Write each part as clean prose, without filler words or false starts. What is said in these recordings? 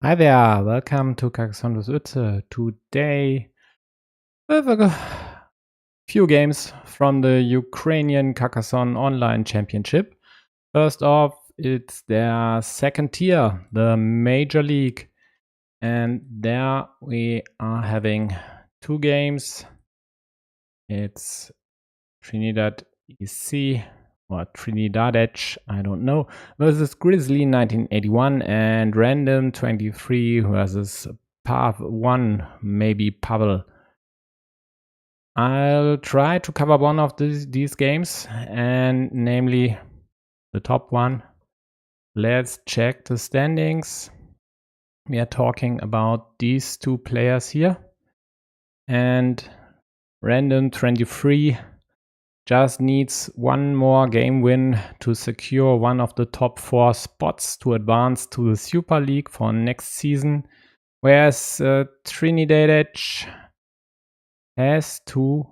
Hi there, welcome to Carcassonne with Utze. Today, we have a few games from the Ukrainian Carcassonne Online Championship. First off, it's their second tier, the Major League. And there we are having two games. It's Trinidad EC or trinidadec, I don't know, versus Grizzly 1981 and Random 23 versus Pav1, maybe Pavel. I'll try to cover one of these games, and namely the top one. Let's check the standings. We are talking about these two players here, and Random 23 just needs one more game win to secure one of the top 4 spots to advance to the Super League for next season, whereas trinidadec has to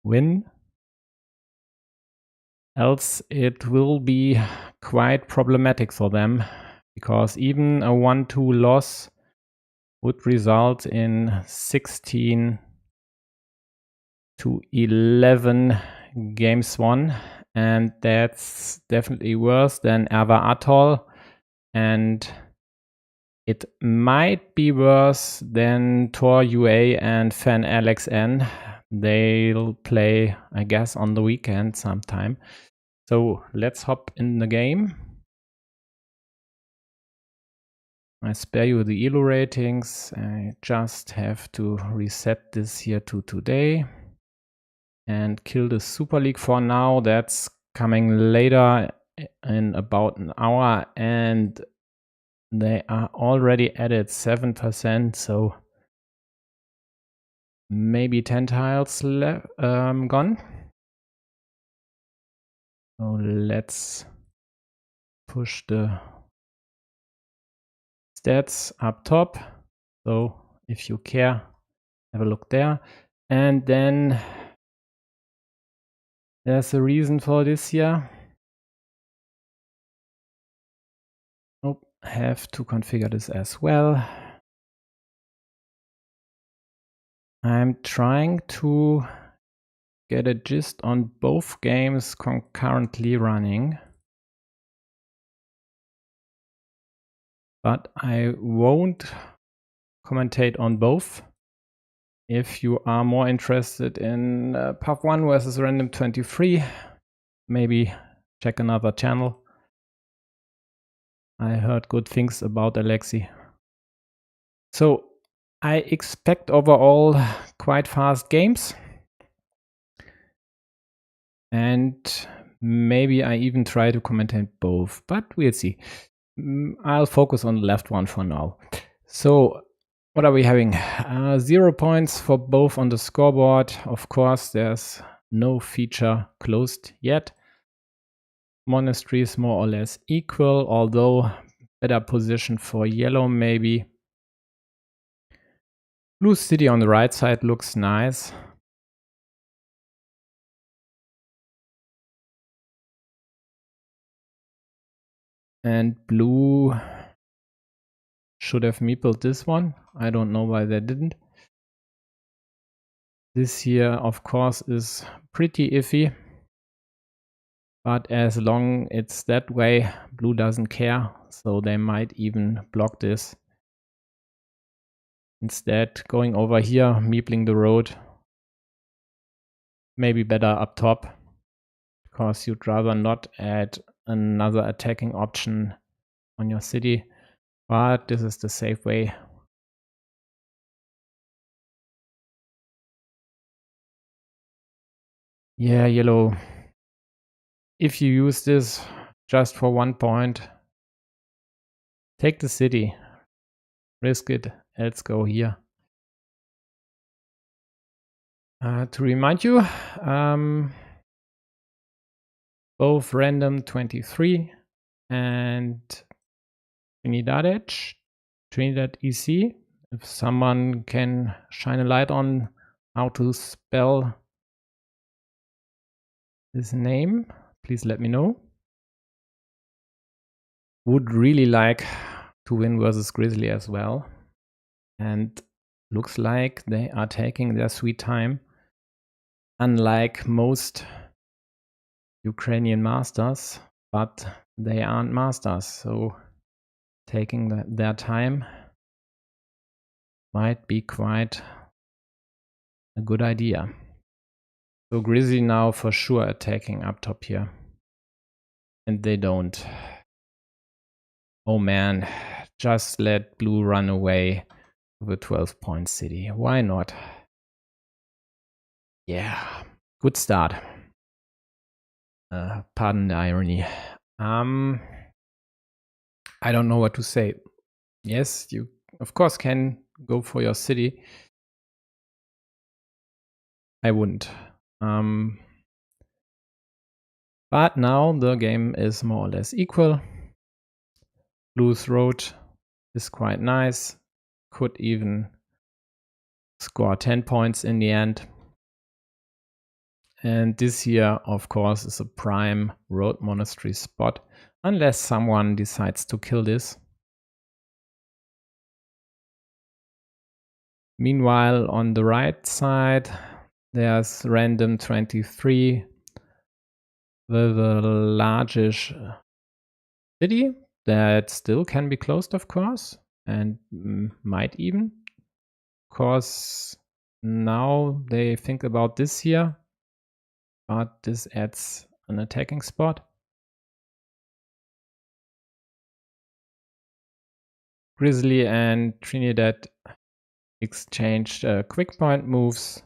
win, else it will be quite problematic for them, because even a 1-2 loss would result in 16 to 11 games won, and that's definitely worse than Erva Atoll, and it might be worse than Tor UA and Fan Alex N. They'll play, I guess, on the weekend sometime. So let's hop in the game. I spare you the ELO ratings. I just have to reset this here to today and kill the Super League for now. That's coming later in about an hour, and they are already added 7%, so maybe 10 tiles gone. So let's push the stats up top. So if you care, have a look there. And then there's a reason for this here. Oh, have to configure this as well. I'm trying to get a gist on both games concurrently running, but I won't commentate on both. If you are more interested in Pav1 versus Random 23, maybe check another channel. I heard good things about Alexi. So I expect overall quite fast games, and maybe I even try to commentate both, but we'll see. I'll focus on the left one for now. So what are we having? 0 points for both on the scoreboard. Of course, there's no feature closed yet. Monasteries more or less equal, although better position for yellow maybe. Blue city on the right side looks nice. And blue should have meepled this one. I don't know why they didn't. This here, of course, is pretty iffy. But as long it's that way, blue doesn't care. So they might even block this. Instead, going over here, meepling the road. Maybe better up top, because you'd rather not add another attacking option on your city. But this is the safe way. Yeah, yellow. If you use this just for 1 point, take the city. Risk it. Let's go here. To remind you, both Random 23 and trinidadec, Trinidad EC. If someone can shine a light on how to spell this name, please let me know. Would really like to win versus Grizzly as well. And looks like they are taking their sweet time. Unlike most Ukrainian masters, but they aren't masters, so taking their time might be quite a good idea. So Grizzly now for sure attacking up top here. And they don't. Oh man, just let blue run away with a 12-point city. Why not? Yeah, good start. Pardon the irony. I don't know what to say. Yes, you of course can go for your city. I wouldn't. But now the game is more or less equal. Blue's road is quite nice. Could even score 10 points in the end. And this here, of course, is a prime road monastery spot, unless someone decides to kill this. Meanwhile, on the right side, there's random 23 with a largish city that still can be closed, of course, and might even. Of course, now they think about this here, but this adds an attacking spot. Grizzly and Trinidad exchanged quick point moves,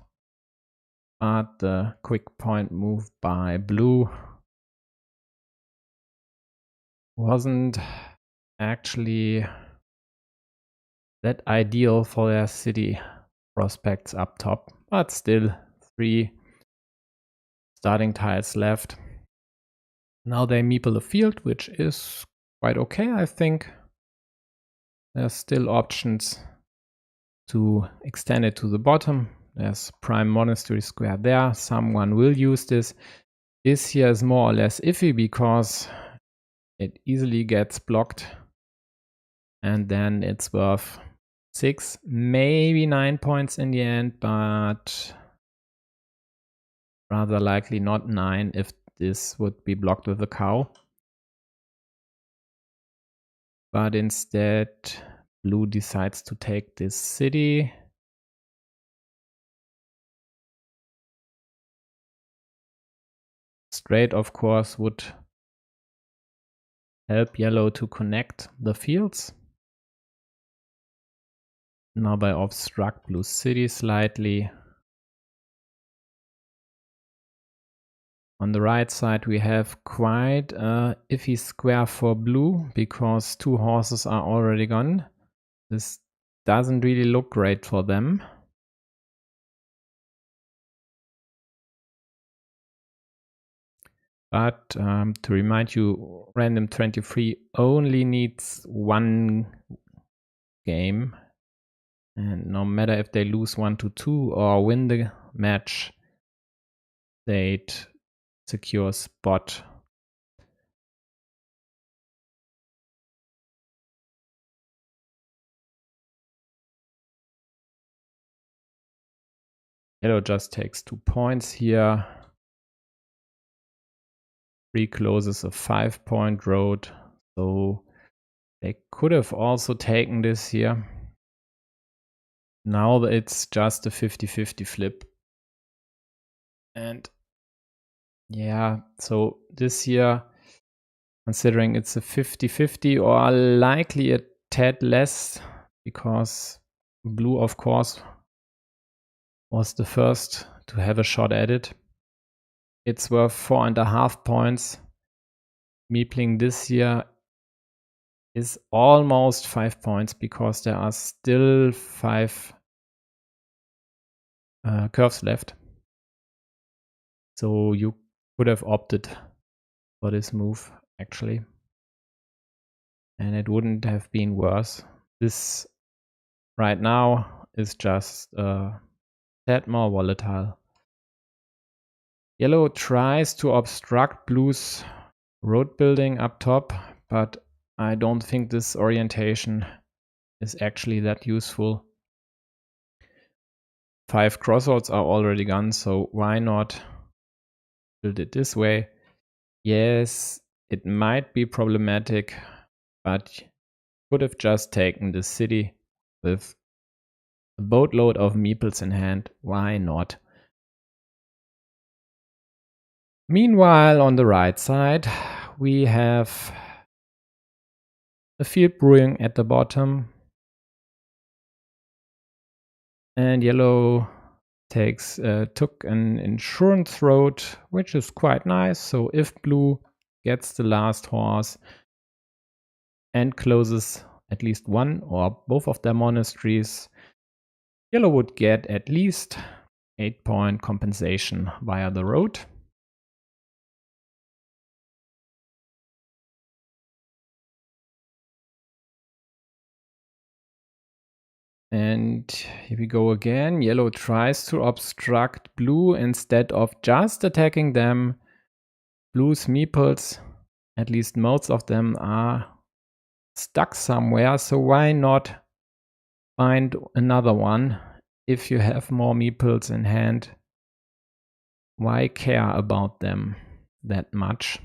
but the quick point move by blue wasn't actually that ideal for their city prospects up top, but still 3 starting tiles left. Now they meeple a field, which is quite okay, I think. There's still options to extend it to the bottom. There's prime monastery square there. Someone will use this. This here is more or less iffy because it easily gets blocked. And then it's worth 6, maybe 9 points in the end, but rather likely not 9 if this would be blocked with a cow. But instead, blue decides to take this city. Straight, of course, would help yellow to connect the fields. Now by obstruct blue city slightly. On the right side we have quite a iffy square for blue because 2 horses are already gone. This doesn't really look great for them. But to remind you, random 23 only needs 1 game. And no matter if they lose 1-2 or win the match, they'd secure spot. Yellow just takes 2 points here. Recloses a 5-point road, so they could have also taken this here. Now it's just a 50-50 flip. And yeah, so this here, considering it's a 50-50 or likely a tad less, because blue, of course, was the first to have a shot at it. It's worth 4.5 points. Meepling this here is almost 5 points because there are still 5 curves left. So you could have opted for this move, actually. And it wouldn't have been worse. This right now is just a tad more volatile. Yellow tries to obstruct blue's road building up top, but I don't think this orientation is actually that useful. 5 crossroads are already gone, so why not build it this way? Yes, it might be problematic, but could have just taken the city with a boatload of meeples in hand. Why not? Meanwhile, on the right side, we have a field brewing at the bottom. And yellow took an insurance road, which is quite nice. So if blue gets the last horse and closes at least one or both of their monasteries, yellow would get at least 8-point compensation via the road. And here we go again. Yellow tries to obstruct blue instead of just attacking them. Blue's meeples, at least most of them, are stuck somewhere, so why not find another one? If you have more meeples in hand, why care about them that much?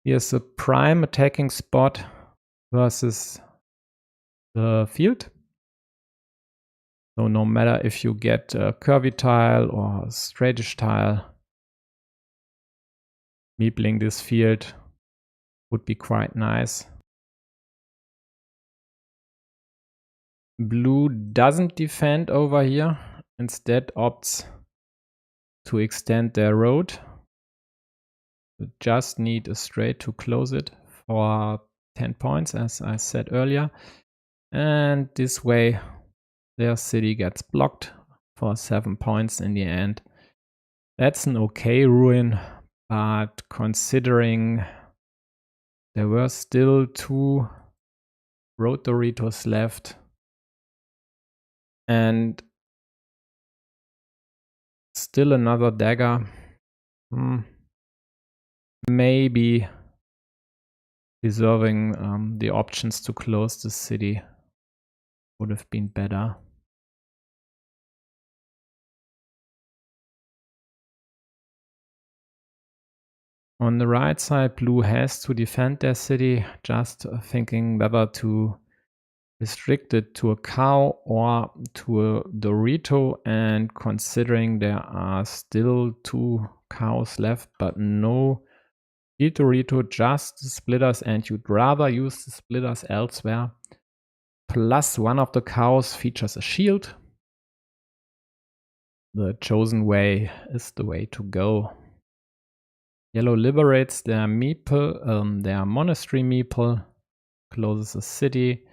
Here's a prime attacking spot versus the field. So no matter if you get a curvy tile or a straightish tile, meepling this field would be quite nice. Blue doesn't defend over here, instead opts to extend their road. You just need a straight to close it for 10 points, as I said earlier. And this way their city gets blocked for 7 points in the end. That's an okay ruin, but considering there were still 2 road Doritos left and still another dagger, maybe deserving the options to close the city would have been better. On the right side, blue has to defend their city, just thinking whether to restrict it to a cow or to a Dorito, and considering there are still 2 cows left but no field Dorito, just the splitters, and you'd rather use the splitters elsewhere. Plus one of the cows features a shield. The chosen way is the way to go. Yellow liberates their meeple, their monastery meeple, closes a city,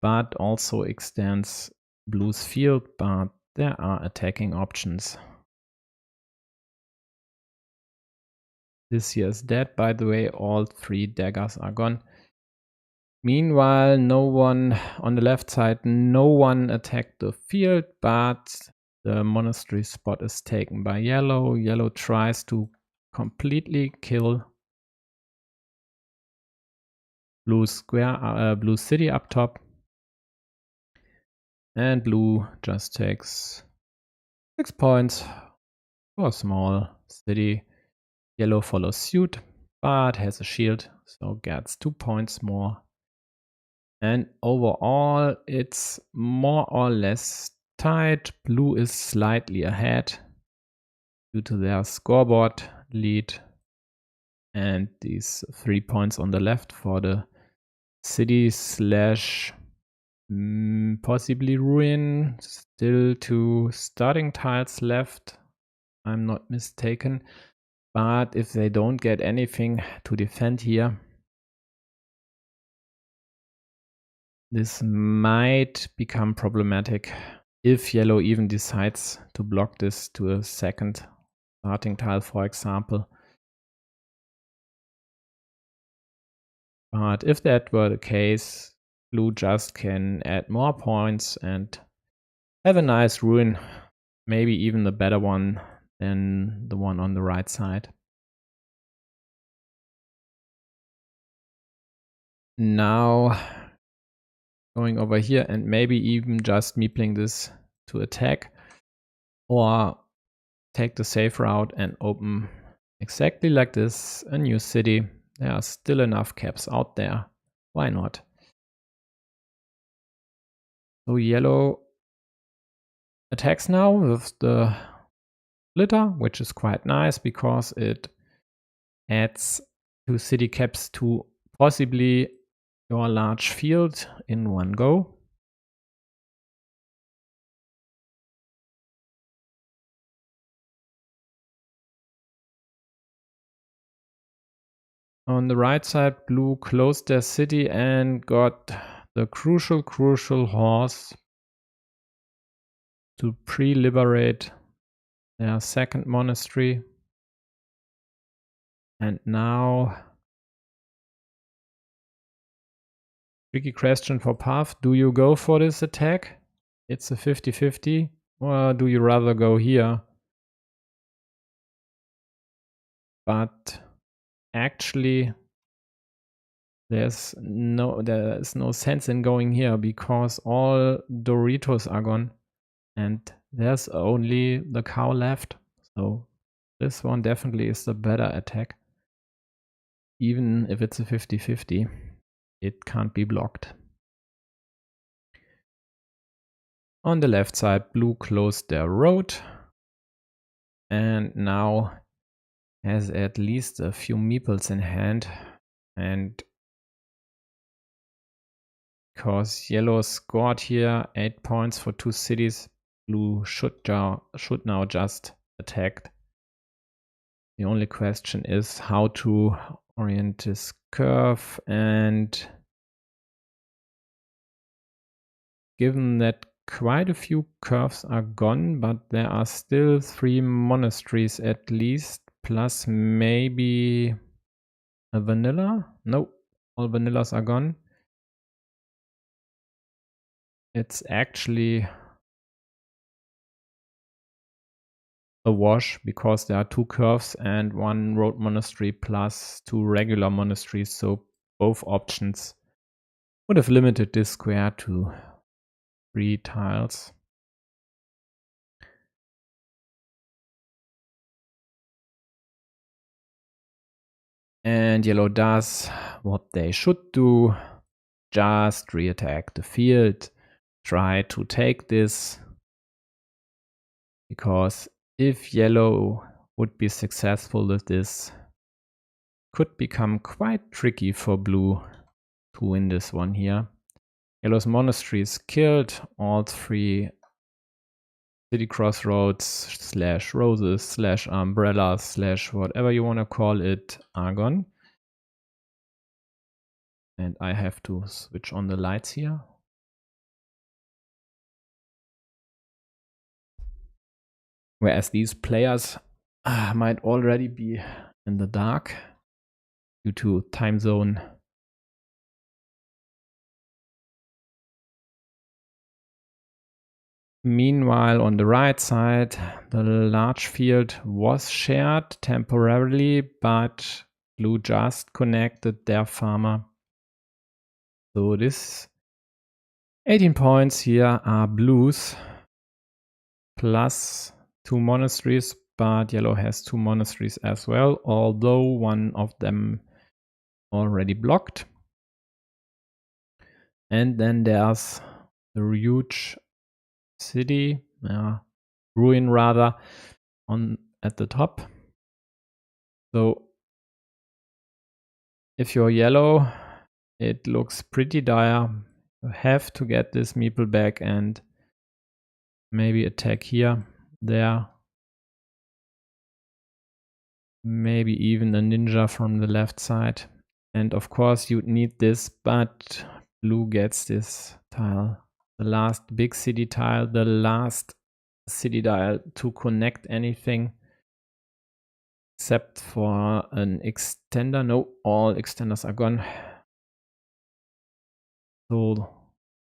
but also extends blue's field, but there are attacking options. This here is dead, by the way, all 3 daggers are gone. Meanwhile, no one on the left side, no one attacked the field, but the monastery spot is taken by yellow. Yellow tries to completely kill blue city up top, and blue just takes 6 points for a small city. Yellow follows suit, but has a shield, so gets 2 points more. And overall, it's more or less tight. Blue is slightly ahead due to their scoreboard lead and these 3 points on the left for the city slash possibly ruin. Still 2 starting tiles left, I'm not mistaken. But if they don't get anything to defend here, this might become problematic if yellow even decides to block this to a second starting tile, for example. But if that were the case, blue just can add more points and have a nice ruin, maybe even a better one than the one on the right side. Now going over here and maybe even just meepling this to attack, or take the safe route and open exactly like this a new city. There are still enough caps out there. Why not? So yellow attacks now with the litter, which is quite nice because it adds 2 city caps to possibly your large field in one go. On the right side, blue closed their city and got the crucial horse to pre-liberate their second monastery. And now, tricky question for Pav. Do you go for this attack? It's a 50-50. Or do you rather go here? But actually, there's no sense in going here because all Doritos are gone. And there's only the cow left. So this one definitely is the better attack. Even if it's a 50-50, it can't be blocked. On the left side, blue closed their road and now has at least a few meeples in hand. And because yellow scored here 8 points for 2 cities, blue should now just attack. The only question is how to orient this curve, and given that quite a few curves are gone, but there are still 3 monasteries at least, plus maybe a vanilla? No, all vanillas are gone. It's actually a wash because there are 2 curves and 1 road monastery plus 2 regular monasteries, so both options would have limited this square to 3 tiles. And yellow does what they should do, just re-attack the field, try to take this, because if yellow would be successful with this, could become quite tricky for blue to win this one here. Yellow's monastery is killed, all 3 city crossroads / roses / umbrellas / whatever you want to call it are gone. And I have to switch on the lights here. Whereas these players might already be in the dark due to time zone. Meanwhile, on the right side, the large field was shared temporarily, but blue just connected their farmer. So this 18 points here are blues, plus 2 monasteries, but yellow has 2 monasteries as well, although one of them already blocked. And then there's the huge city, ruin rather, at the top. So if you're yellow, it looks pretty dire. You have to get this meeple back and maybe attack here, there. Maybe even a ninja from the left side. And of course you'd need this, but blue gets this tile. The last big city tile, the last city tile to connect anything. Except for an extender. No, all extenders are gone. So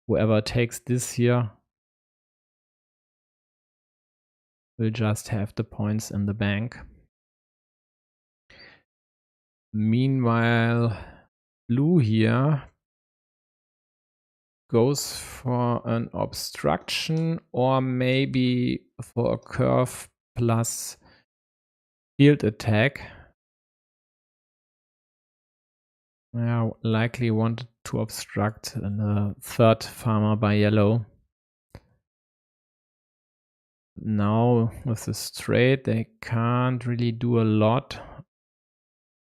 whoever takes this here will just have the points in the bank. Meanwhile, blue here goes for an obstruction or maybe for a curve plus field attack. Yeah, likely wanted to obstruct the third farmer by yellow. Now with the straight, they can't really do a lot.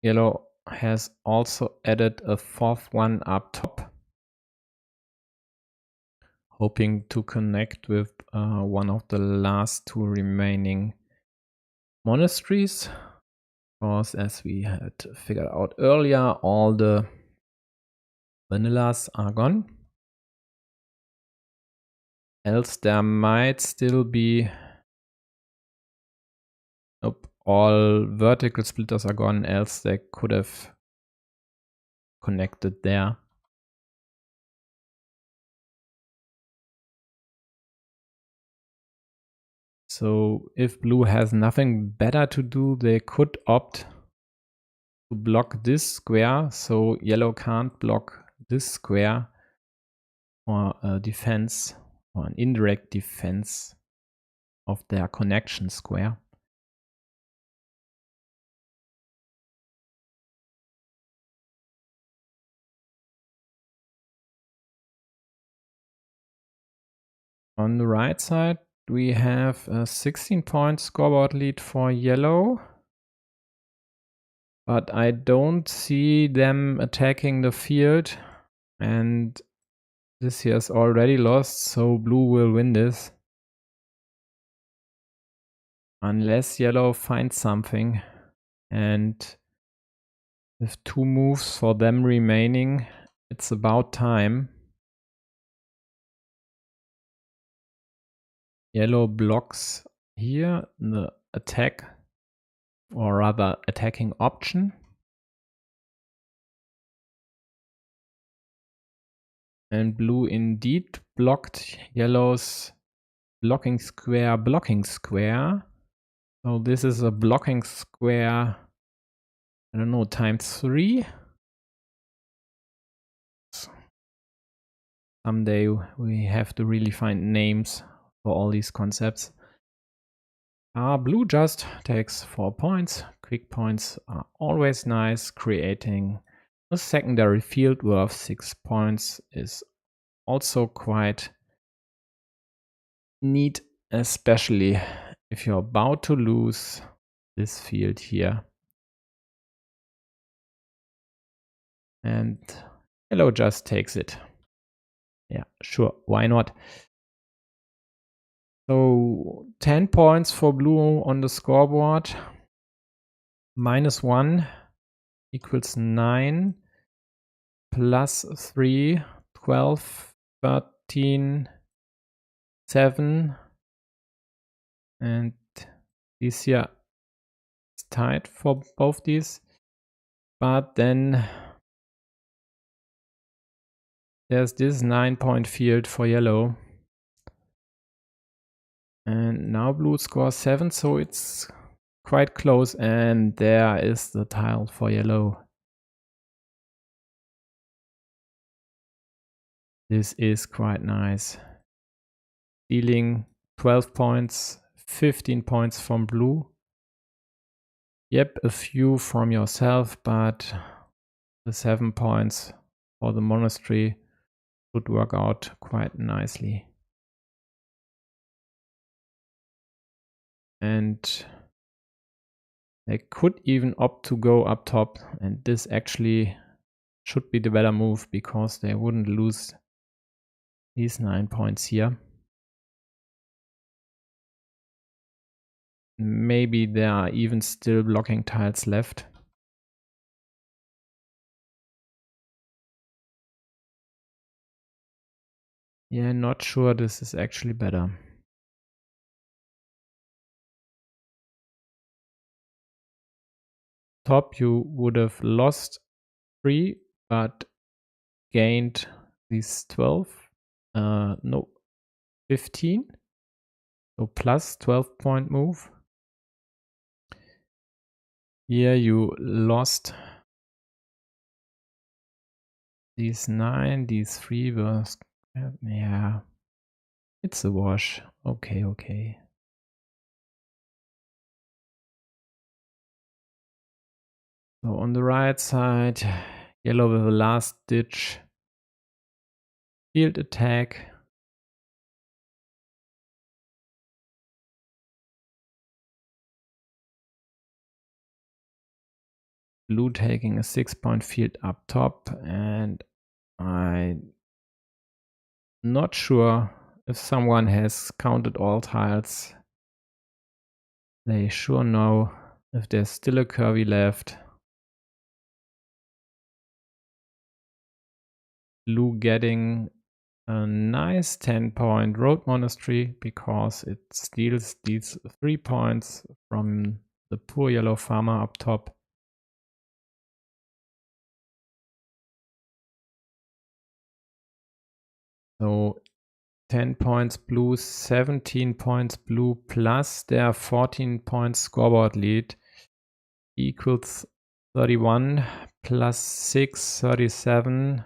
Yellow has also added a fourth one up top, hoping to connect with one of the last two remaining monasteries. Because as we had figured out earlier, all the vanillas are gone. Else there might still be... Nope, all vertical splitters are gone, else they could have connected there. So if blue has nothing better to do, they could opt to block this square, so yellow can't block this square for a defense or an indirect defense of their connection square. On the right side, we have a 16-point scoreboard lead for yellow. But I don't see them attacking the field. And this here is already lost, so blue will win this. Unless yellow finds something. And with 2 moves for them remaining, it's about time. Yellow blocks here the attack, or rather attacking option. And blue indeed blocked yellow's blocking square. So this is a blocking square, I don't know, times 3. Someday we have to really find names for all these concepts. Blue just takes 4 points. Quick points are always nice. Creating a secondary field worth 6 points is also quite neat, especially if you're about to lose this field here. And yellow just takes it. Yeah, sure, why not? So 10 points for blue on the scoreboard. -1 equals 9. Plus 3, 12, 13, 7. And this here is tied for both these. But then there's this 9-point field for yellow. And now blue scores 7, so it's quite close. And there is the tile for yellow. This is quite nice. Dealing 12 points, 15 points from blue. Yep, a few from yourself, but the 7 points for the monastery would work out quite nicely. And they could even opt to go up top, and this actually should be the better move because they wouldn't lose these 9 points here. Maybe there are even still blocking tiles left. Yeah, not sure this is actually better. Top, you would have lost 3, but gained these 12. No, 15. So plus 12-point move. Here you lost these 9, these 3 were Yeah, it's a wash. Okay, okay. So on the right side, yellow with a last ditch field attack. Blue taking a 6-point field up top, and I'm not sure if someone has counted all tiles. They sure know if there's still a curvy left. Blue getting a nice 10-point road monastery because it steals these 3 points from the poor yellow farmer up top. So 10 points blue, 17 points blue, plus their 14 points scoreboard lead equals 31 plus 6, 37,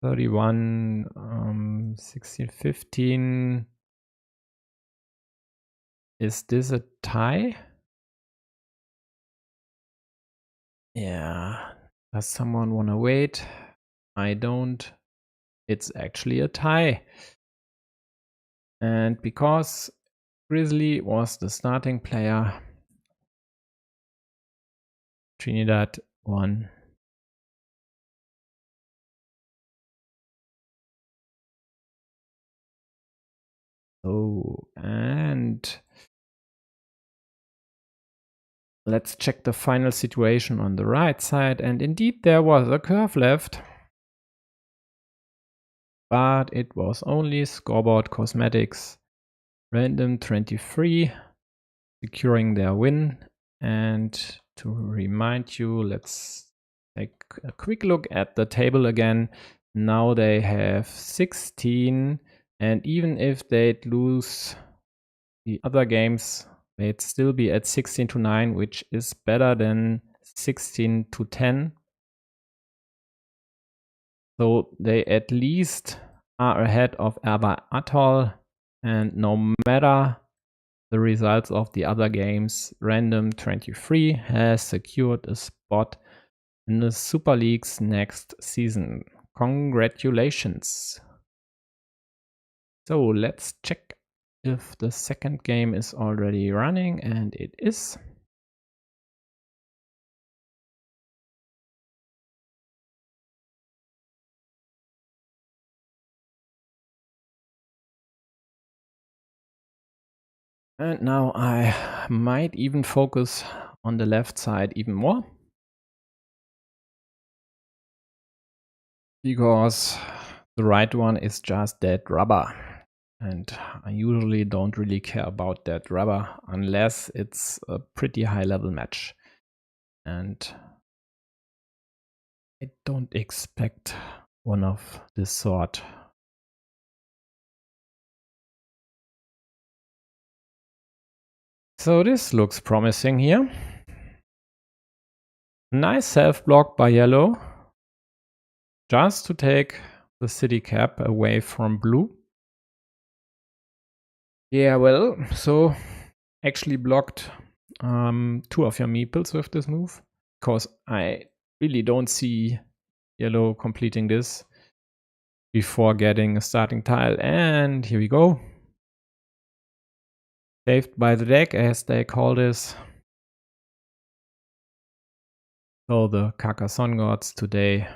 31, 16, 15. Is this a tie? Yeah. Does someone want to wait? I don't. It's actually a tie. And because Grizzly was the starting player, Trinidad won. Oh, and let's check the final situation on the right side. And indeed, there was a curve left, but it was only scoreboard cosmetics. Random 23 securing their win. And to remind you, let's take a quick look at the table again. Now they have 16, and even if they'd lose the other games, they'd still be at 16-9, which is better than 16-10. So they at least are ahead of Erba Atoll, and no matter the results of the other games, Random 23 has secured a spot in the Super League's next season. Congratulations! So let's check if the second game is already running, and it is. And now I might even focus on the left side even more, because the right one is just dead rubber. And I usually don't really care about that rubber unless it's a pretty high level match. And I don't expect one of this sort. So this looks promising here. Nice self-block by yellow, just to take the city cap away from blue. Yeah, well, so actually blocked 2 of your meeples with this move, because I really don't see yellow completing this before getting a starting tile. And here we go. Saved by the deck, as they call this. So the Carcassonne gods today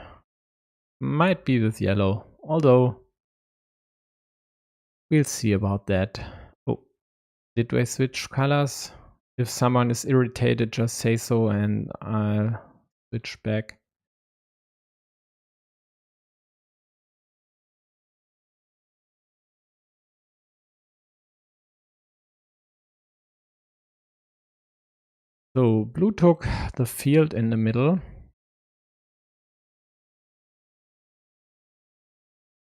might be with yellow, although we'll see about that. Oh, did I switch colors? If someone is irritated, just say so and I'll switch back. So blue took the field in the middle,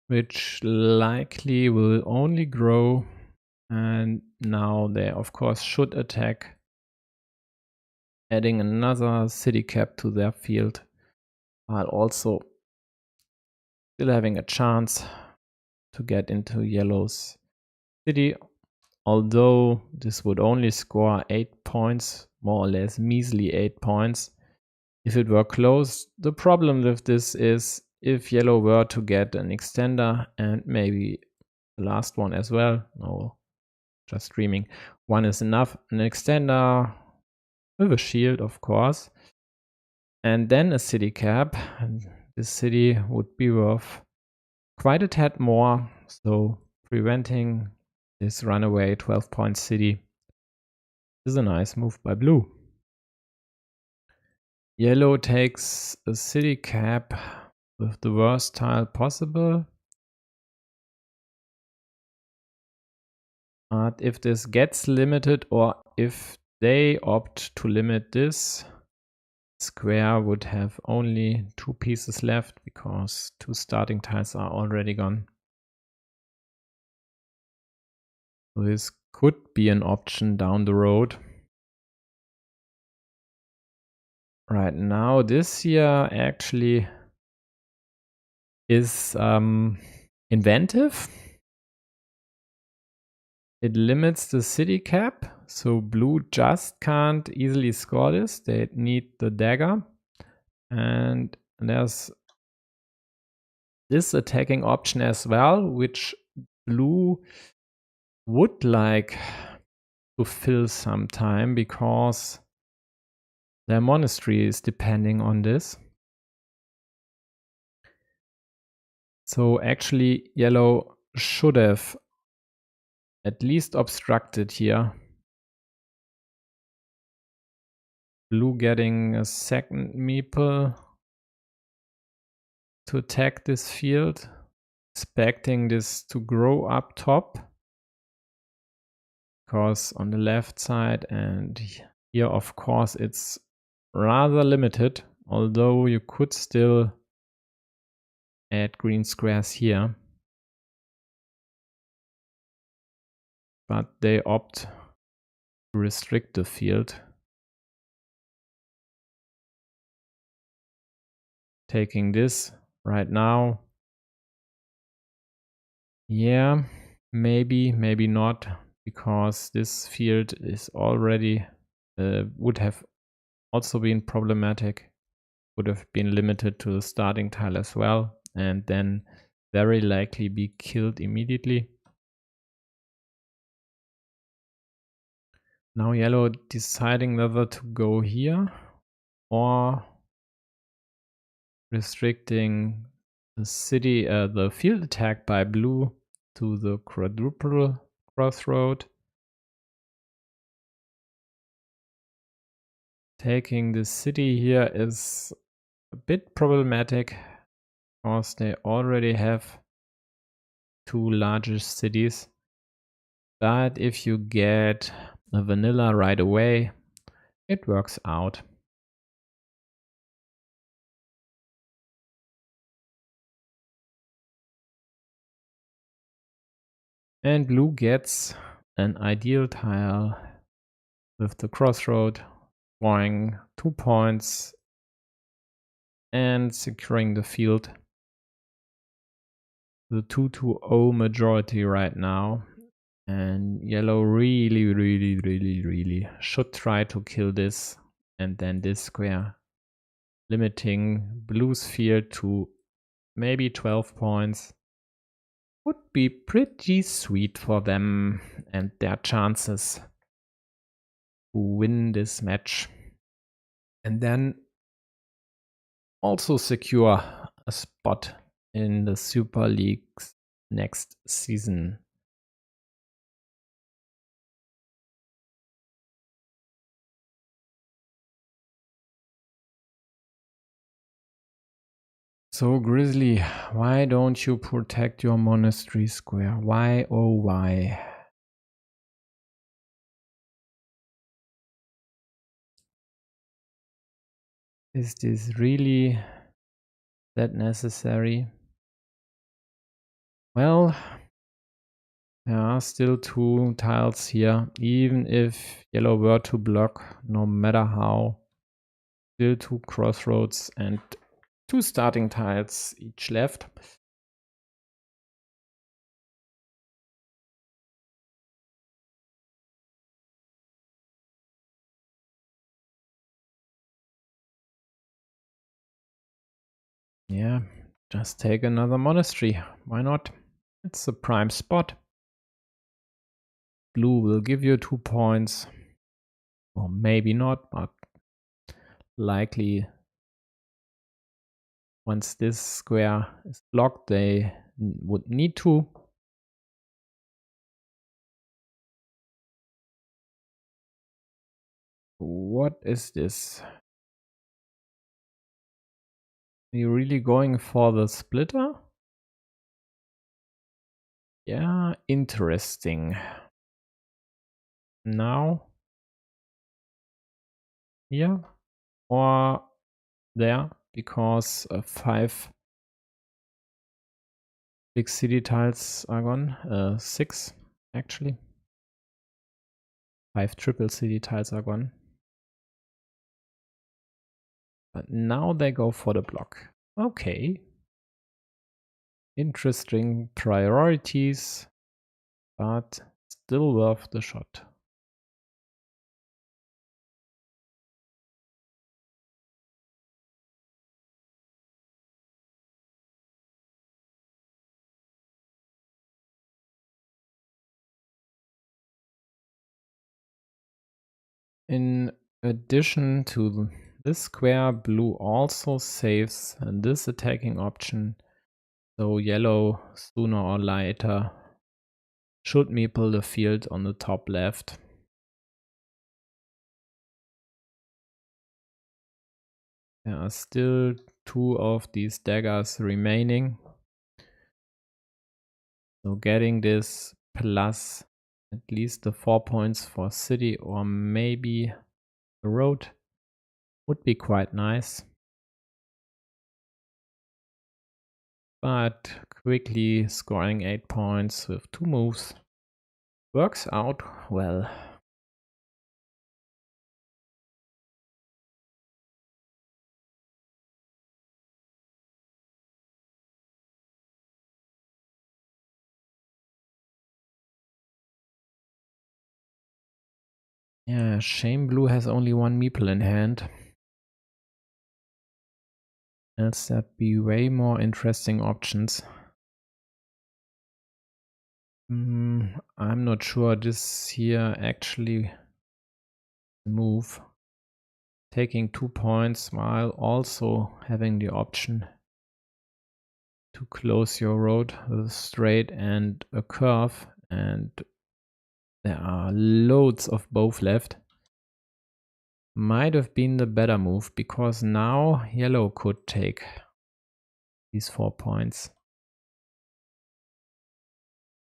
which likely will only grow, and now they of course should attack, adding another city cap to their field, while also still having a chance to get into yellow's city, although this would only score 8 points, more or less measly 8 points. If it were close, the problem with this is if yellow were to get an extender and maybe the last one as well, no, just dreaming, one is enough, an extender with a shield, of course, and then a city cap, and this city would be worth quite a tad more, so preventing this runaway 12-point city is a nice move by blue. Yellow takes a city cap with the worst tile possible. But if this gets limited, or if they opt to limit this, square would have only 2 pieces left because 2 starting tiles are already gone. So this could be an option down the road. Right now, this here actually is inventive. It limits the city cap, so blue just can't easily score this. They need the dagger. And there's this attacking option as well, which blue would like to fill some time because their monastery is depending on this. So actually yellow should have at least obstructed here. Blue getting a second meeple to attack this field, expecting this to grow up top. Because on the left side and here, of course, it's rather limited, although you could still add green squares here. But they opt to restrict the field. Taking this right now. Yeah, maybe, maybe not, because this field is already, would have also been problematic, would have been limited to the starting tile as well, and then very likely be killed immediately. Now yellow deciding whether to go here or restricting the city, the field attack by blue to the quadruple crossroad. Taking the city here is a bit problematic because they already have 2 largest cities. But if you get a vanilla right away, it works out. And blue gets an ideal tile with the crossroad, scoring 2 points and securing the field. The 2-0 majority right now. And yellow really should try to kill this, and then this square, limiting blue's field to maybe 12 points. Would be pretty sweet for them and their chances to win this match. And then also secure a spot in the Super League's next season. So Grizzly, why don't you protect your monastery square? Why, oh why? Is this really that necessary? Well, there are still 2 tiles here, even if yellow were to block, no matter how. Still 2 crossroads and 2 starting tiles each left. Just take another monastery. Why not? It's a prime spot. Blue will give you 2 points. Or maybe not, but likely once this square is blocked, they would need to. What is this? Are you really going for the splitter? Yeah, interesting. Now, here or there, because 5 big city tiles are gone. 6 actually. 5 triple city tiles are gone. But now they go for the block. Okay. Interesting priorities, but still worth the shot. In addition to this square, blue also saves this attacking option. So yellow, sooner or later, should meeple the field on the top left. There are still 2 of these daggers remaining. So getting this plus at least the 4 points for city or maybe the road would be quite nice. But quickly scoring 8 points with 2 moves works out well. Yeah, shame blue has only 1 meeple in hand. Else there'd be way more interesting options. I'm not sure this here actually move. Taking 2 points while also having the option to close your road with a straight and a curve, and there are loads of both left. Might have been the better move, because now yellow could take these 4 points.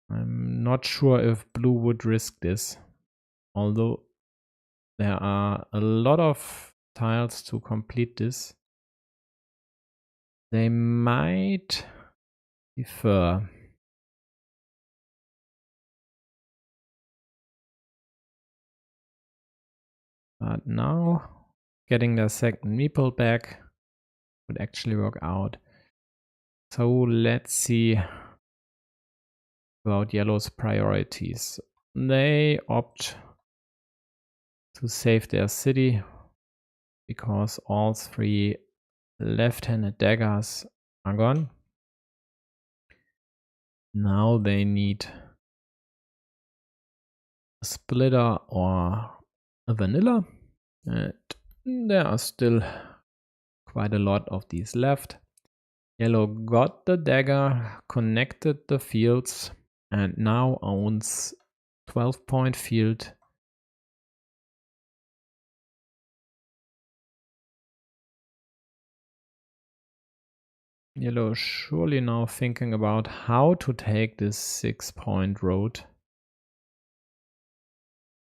I'm not sure if blue would risk this, although there are a lot of tiles to complete this. They might defer. But now getting their second meeple back would actually work out. So let's see about yellow's priorities. They opt to save their city because all 3 left-handed daggers are gone. Now they need a splitter or a vanilla, and there are still quite a lot of these left. Yellow got the dagger, connected the fields, and now owns 12-point field. Yellow is surely now thinking about how to take this 6-point road.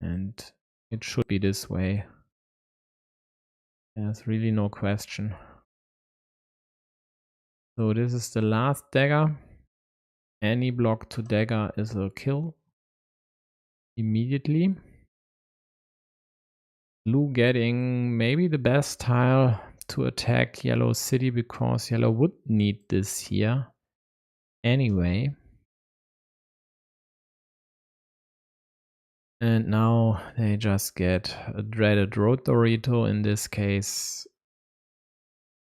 And it should be this way. There's really no question. So this is the last dagger. Any block to dagger is a kill immediately. Blue getting maybe the best tile to attack yellow city, because yellow would need this here anyway. And now they just get a dreaded road Dorito, in this case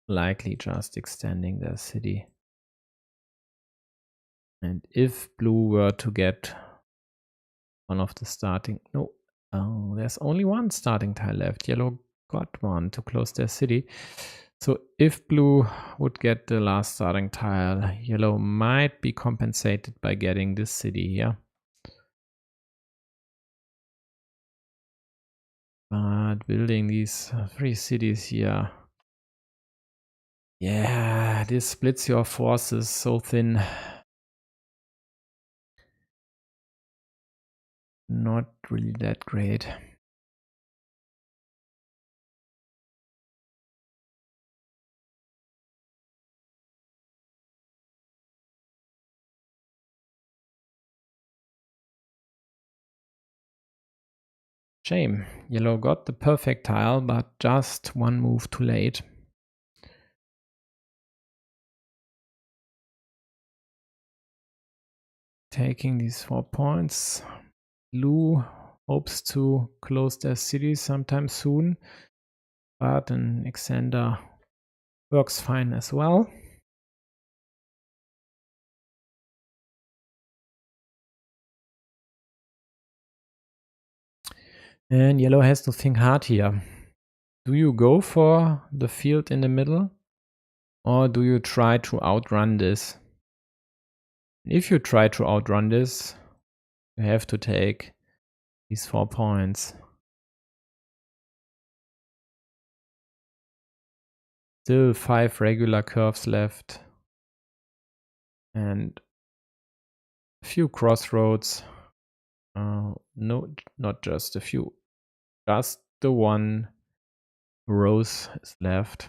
likely just extending their city. And if blue were to get one of the starting... No, there's only one starting tile left. Yellow got one to close their city. So if blue would get the last starting tile, yellow might be compensated by getting this city here. But building these 3 cities here, yeah, this splits your forces so thin. Not really that great. Shame. Yellow got the perfect tile, but just one move too late. Taking these 4 points. Blue hopes to close their city sometime soon, but an extender works fine as well. And yellow has to think hard here. Do you go for the field in the middle, or do you try to outrun this? If you try to outrun this, you have to take these 4 points. Still 5 regular curves left. And a few crossroads. No, not just a few. Just the one rose is left.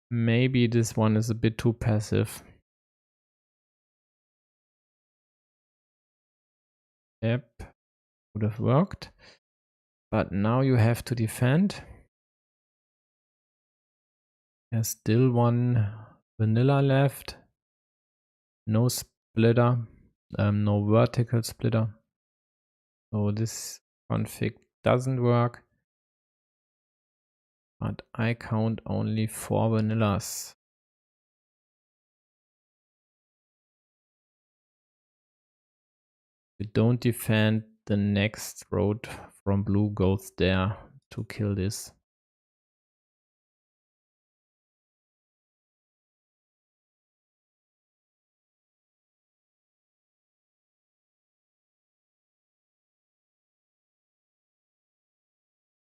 Maybe this one is a bit too passive. Yep, would have worked. But now you have to defend. There's still one vanilla left. No splitter, no vertical splitter. So this config doesn't work. But I count only 4 vanillas. If you don't defend, the next road from blue goes there to kill this.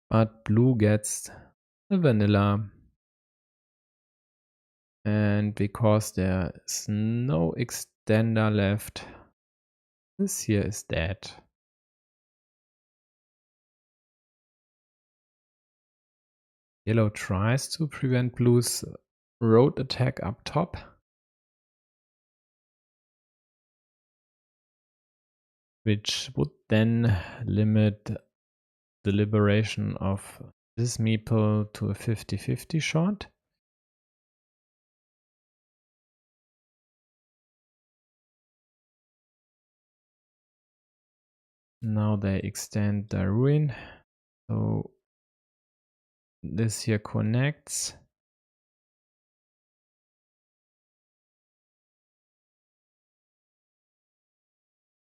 But blue gets the vanilla. And because there is no extender left, this here is dead. Yellow tries to prevent blue's road attack up top. Which would then limit the liberation of this meeple to a 50-50 shot. Now they extend the ruin. So this here connects.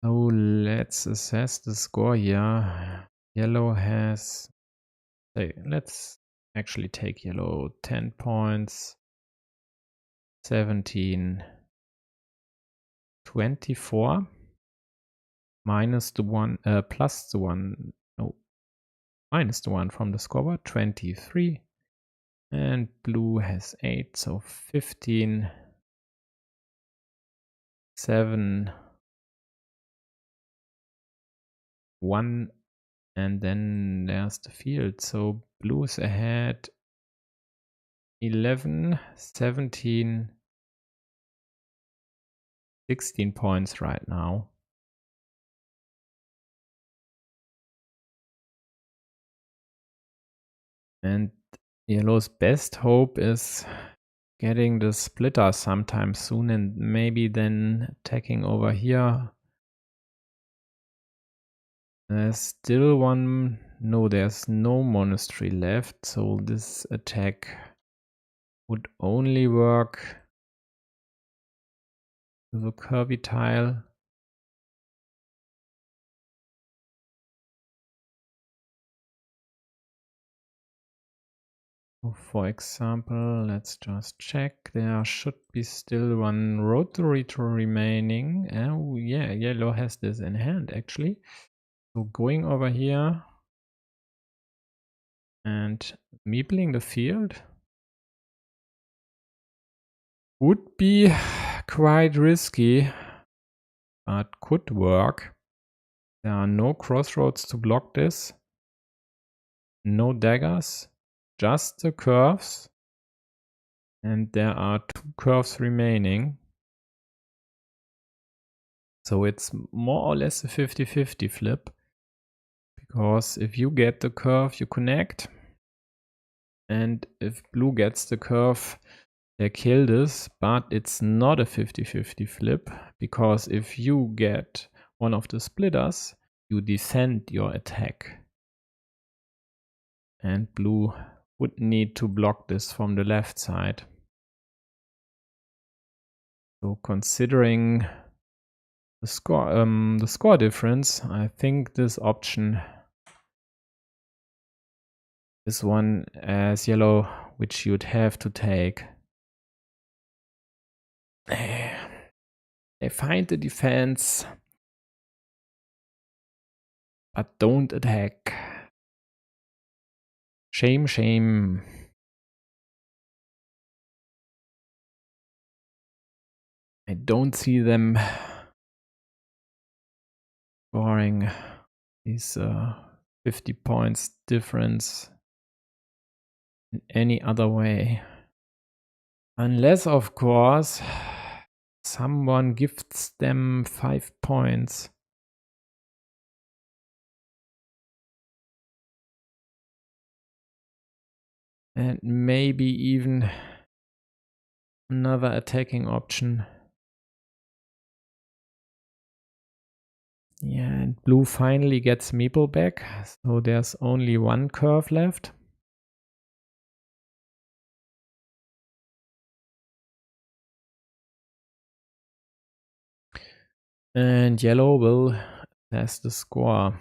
So let's assess the score here. Yellow has, let's actually take yellow 10 points, 17, 24, minus the 1, plus the 1, no, minus the 1 from the scoreboard, 23. And blue has 8, so 15, 7, 1, and then there's the field. So blue's ahead 11, 17, 16 points right now. And yellow's best hope is getting the splitter sometime soon and maybe then attacking over here. There's still one, no, there's no monastery left, so this attack would only work with a curvy tile. So for example, let's just check. There should be still one rotary remaining. Oh yeah, yellow has this in hand actually. So going over here and meepling the field would be quite risky, but could work. There are no crossroads to block this. No daggers, just the curves. And there are 2 curves remaining. So it's more or less a 50-50 flip. Because if you get the curve, you connect. And if blue gets the curve, they kill this. But it's not a 50-50 flip. Because if you get one of the splitters, you defend your attack. And blue would need to block this from the left side. So considering the score difference, I think this option is one as yellow which you'd have to take. They find the defense, but don't attack. Shame, shame. I don't see them scoring these 50 points difference in any other way. Unless, of course, someone gifts them 5 points. And maybe even another attacking option. Yeah, and blue finally gets meeple back. So there's only one curve left. And yellow will test the score.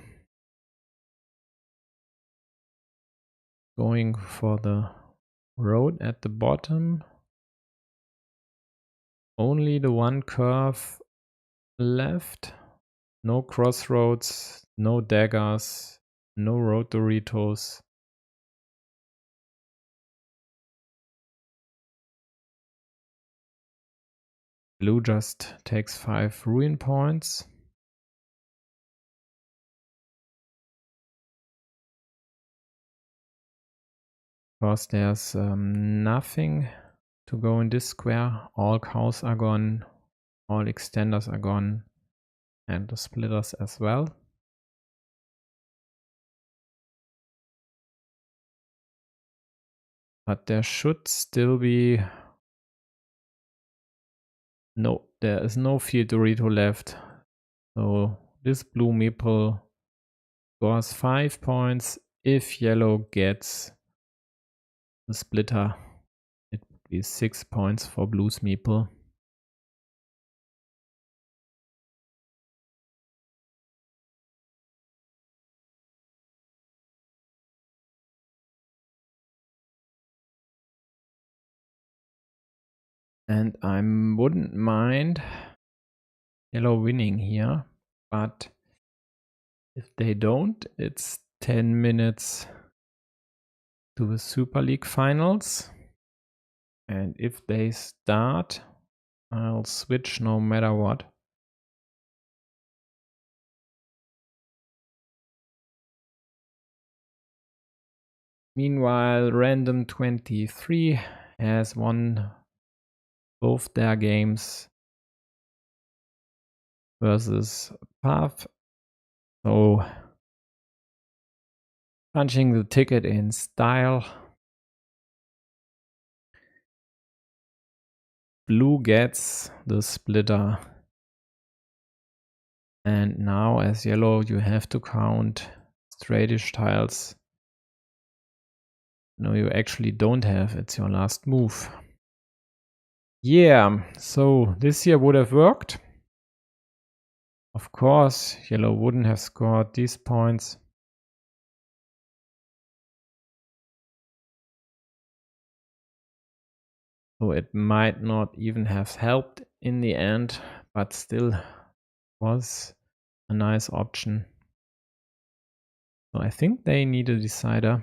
Going for the road at the bottom. Only the one curve left. No crossroads, no daggers, no road Doritos. Blue just takes 5 ruin points. Because there's nothing to go in this square. All cows are gone, all extenders are gone, and the splitters as well. But there should still be... No, there is no field Dorito left. So this blue meeple scores 5 points. If yellow gets the splitter, it would be 6 points for blue's meeple. And I wouldn't mind yellow winning here, but if they don't, it's 10 minutes to the Super League finals. And if they start, I'll switch no matter what. Meanwhile, Random 23 has won both their games versus Path. So punching the ticket in style. Blue gets the splitter. And now as yellow you have to count straightish tiles No, you actually don't have. It's your last move. Yeah, so this here would have worked. Of course, yellow wouldn't have scored these points. So it might not even have helped in the end, but still was a nice option. So I think they need a decider.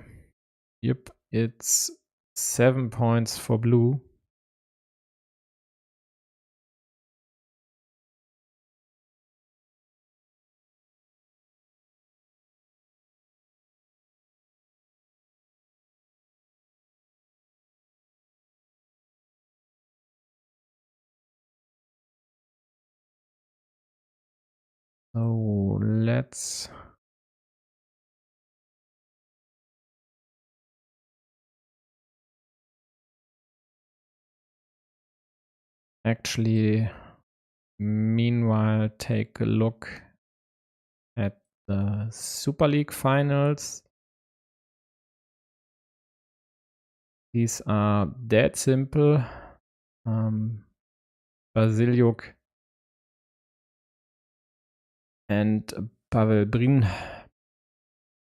Yep, it's 7 points for blue. So let's actually meanwhile take a look at the Super League finals. These are dead simple. Bazilyuk and pavelbrin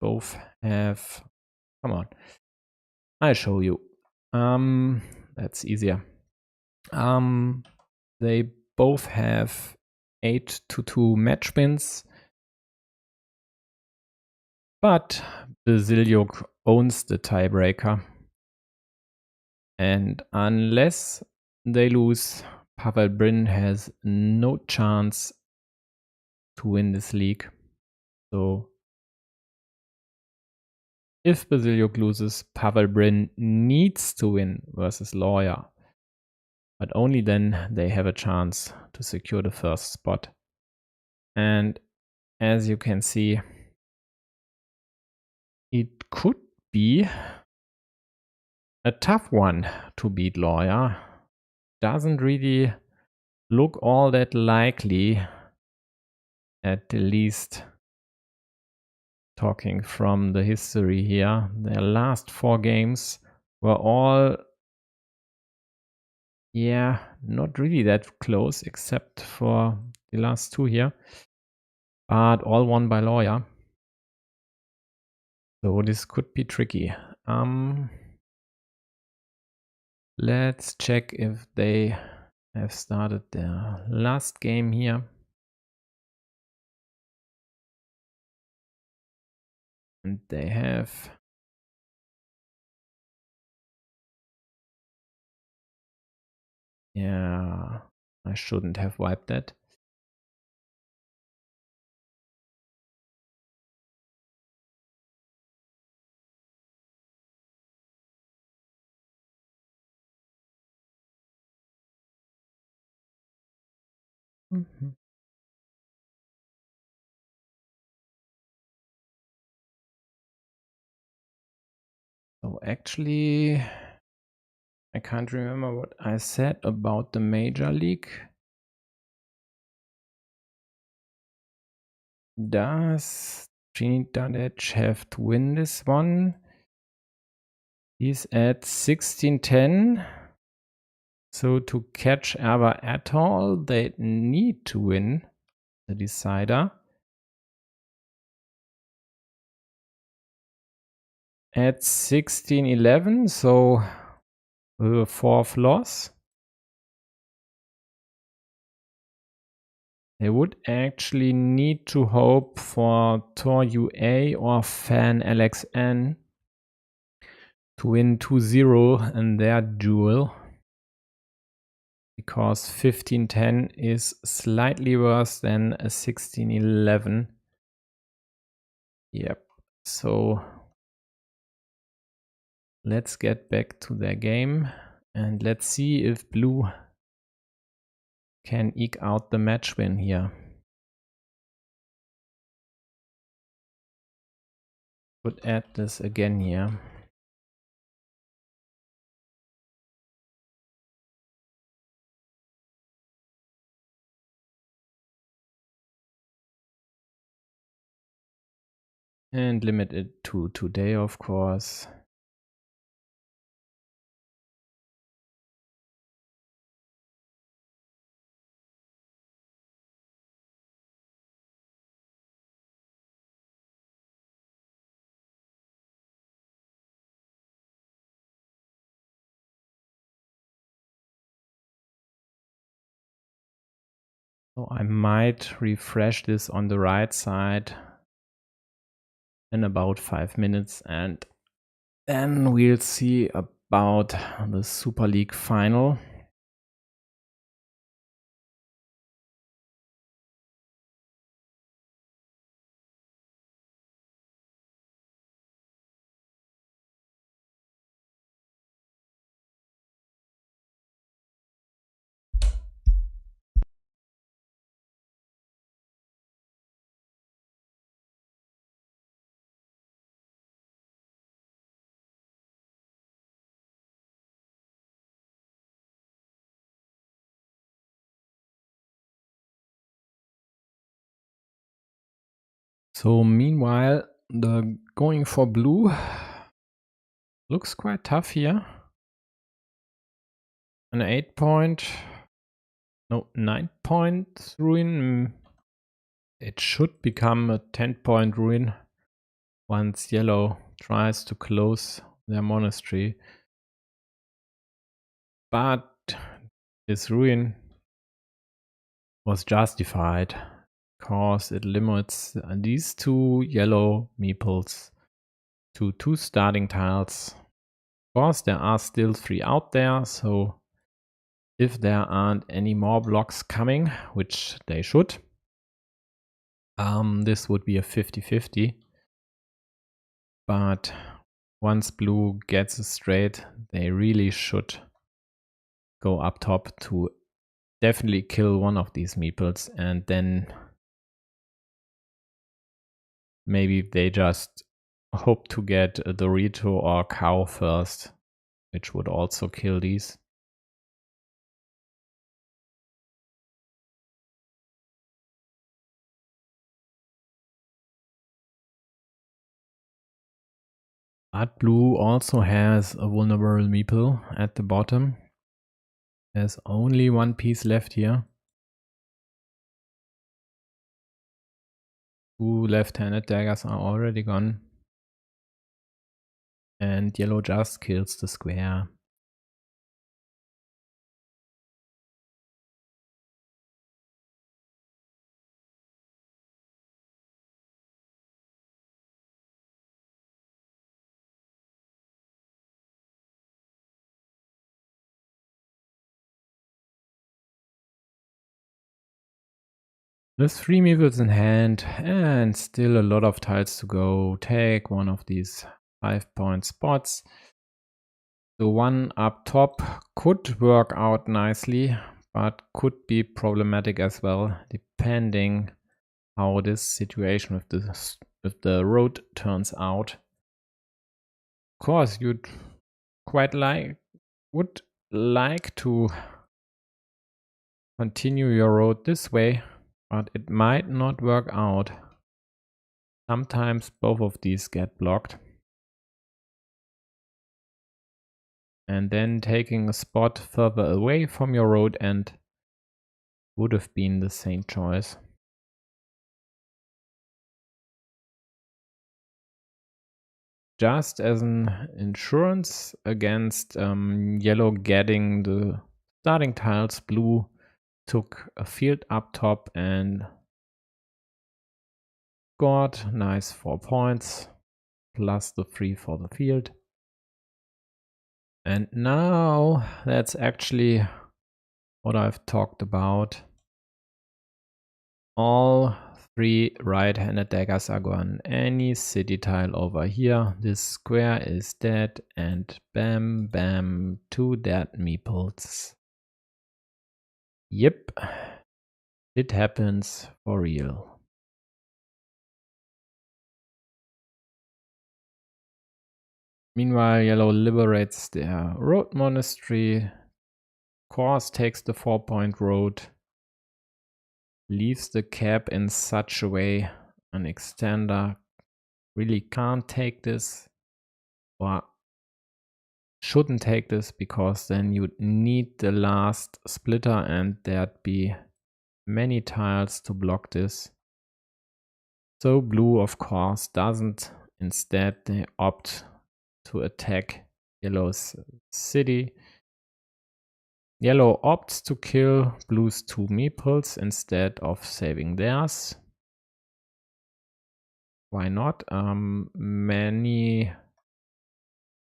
both have, come on, I'll show you. That's easier. They both have 8-2 match wins, but bazilyuk owns the tiebreaker. And unless they lose, pavelbrin has no chance to win this league. So if bazilyuk loses, pavelbrin needs to win versus Lawyer. But only then they have a chance to secure the first spot. And as you can see, it could be a tough one to beat Lawyer. Doesn't really look all that likely, at the least talking from the history here. Their last 4 games were all, yeah, not really that close except for the last 2 here, but all won by Lawyer. So this could be tricky. Let's check if they have started their last game here. And they have. Yeah, I shouldn't have wiped that. Mm-hmm. So actually, I can't remember what I said about the Major League. Does Trinidadec have to win this one? He's at 16-10. So to catch Erba Atoll, they need to win the decider. At 16-11, so the 4th loss. They would actually need to hope for Tor UA or Fan LXN to win 2-0 in their duel, because 15-10 is slightly worse than a 16-11. Yep, so let's get back to their game and let's see if blue can eke out the match win here. Could add this again here. And limit it to today, of course. So I might refresh this on the right side in about 5 minutes, and then we'll see about the Super League final. So meanwhile, the going for blue looks quite tough here. An 9-point ruin. It should become a 10-point ruin once yellow tries to close their monastery. But this ruin was justified because it limits these 2 yellow meeples to 2 starting tiles. Of course, there are still 3 out there, so if there aren't any more blocks coming, which they should, this would be a 50-50. But once blue gets a straight, they really should go up top to definitely kill one of these meeples, and then maybe they just hope to get a Dorito or cow first, which would also kill these. But blue also has a vulnerable meeple at the bottom. There's only 1 piece left here. 2 left-handed daggers are already gone. And yellow just kills the square. With 3 meeples in hand and still a lot of tiles to go, take one of these 5-point spots. The one up top could work out nicely, but could be problematic as well, depending how this situation with the road turns out. Of course, you'd would like to continue your road this way, but it might not work out. Sometimes both of these get blocked. And then taking a spot further away from your road end would have been the same choice. Just as an insurance against yellow getting the starting tiles, blue took a field up top and scored nice 4 points plus the 3 for the field. And now that's actually what I've talked about. All 3 right-handed daggers are gone. Any city tile over here, this square is dead, and bam bam, 2 dead meeples. Yep, it happens for real. Meanwhile, yellow liberates their road monastery. Course takes the 4-point road. Leaves the cap in such a way an extender really can't take this, or shouldn't take this, because then you'd need the last splitter and there'd be many tiles to block this. So blue, of course, doesn't. Instead, they opt to attack yellow's city. Yellow opts to kill blue's 2 meeples instead of saving theirs. Why not? Many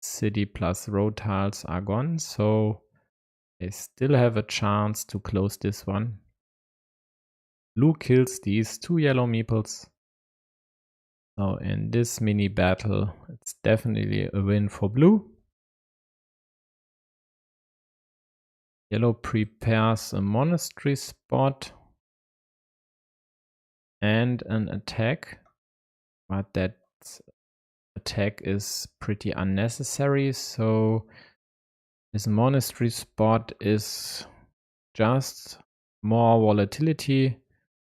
city plus road tiles are gone, so they still have a chance to close this one. Blue kills these 2 yellow meeples. So in this mini battle, it's definitely a win for blue. Yellow prepares a monastery spot and an attack, but that attack is pretty unnecessary. So this monastery spot is just more volatility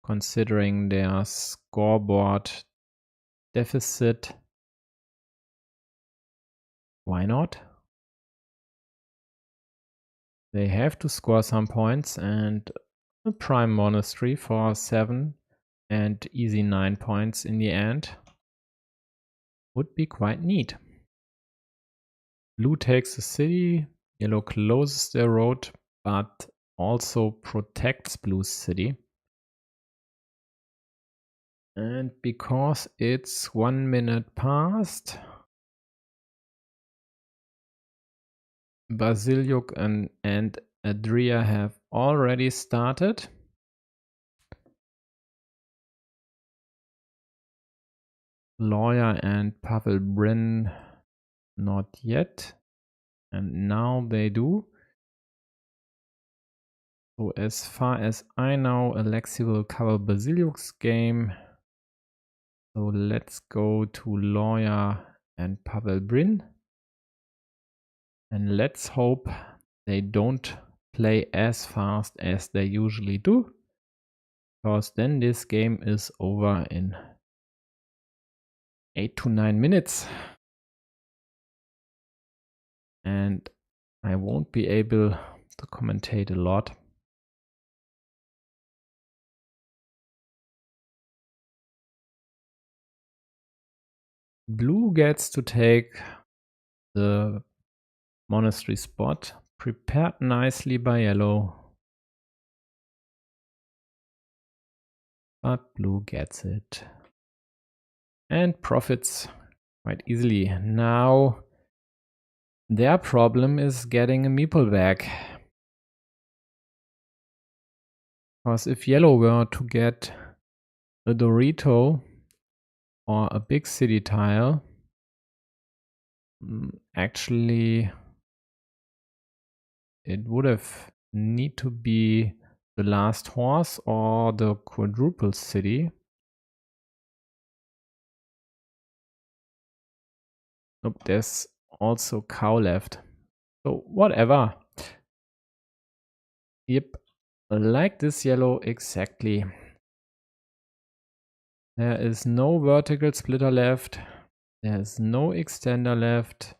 considering their scoreboard deficit. Why not? They have to score some points, and a prime monastery for 7 and easy 9 points in the end would be quite neat. Blue takes the city, yellow closes their road, but also protects blue's city. And because it's 1 minute past, bazilyuk and adrear have already started. Lawyer and pavelbrin not yet, and now they do. So as far as I know, Alexi will cover bazilyuk's game. So let's go to lawyer and pavelbrin, and let's hope they don't play as fast as they usually do, because then this game is over in 8 to 9 minutes. And I won't be able to commentate a lot. Blue gets to take the monastery spot, prepared nicely by yellow. But blue gets it. And profits quite easily. Now their problem is getting a meeple back. Because if yellow were to get a Dorito or a big city tile, actually it would have need to be the last horse or the quadruple city. Nope, there's also cow left. So whatever. Yep, like this yellow exactly. There is no vertical splitter left. There's no extender left.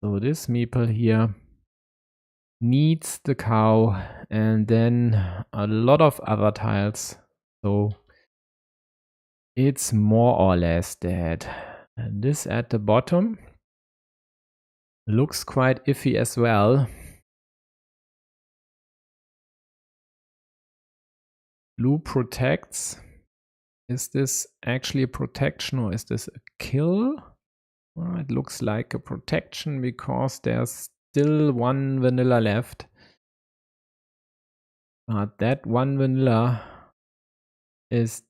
So this meeple here needs the cow and then a lot of other tiles. So it's more or less dead. And this at the bottom looks quite iffy as well. Blue protects. Is this actually a protection or is this a kill? Well, it looks like a protection because there's still 1 vanilla left. But that 1 vanilla is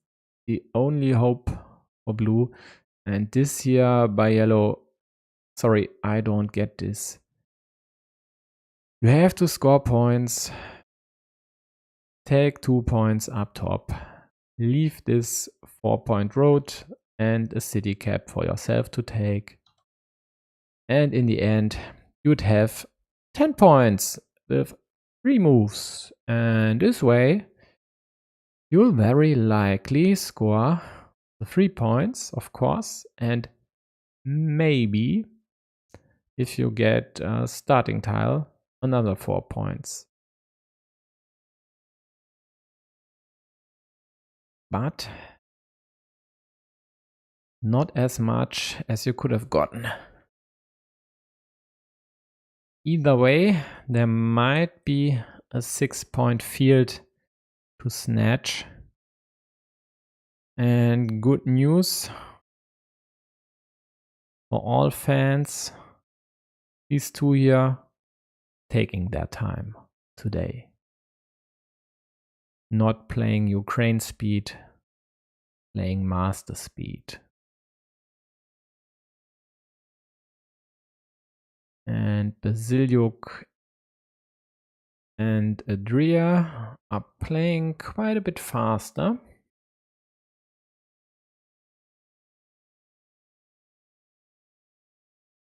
the only hope for blue. And this here by yellow, sorry, I don't get this. You have to score points. Take 2 points up top. Leave this 4-point road and a city cap for yourself to take. And in the end, you'd have 10 points with 3 moves. And this way, you'll very likely score the 3 points, of course. And maybe, if you get a starting tile, another 4 points. But not as much as you could have gotten. Either way, there might be a 6-point field to snatch. And good news for all fans, these two here taking their time today. Not playing Ukraine speed, playing master speed. And Bazilyuk and Adrear are playing quite a bit faster.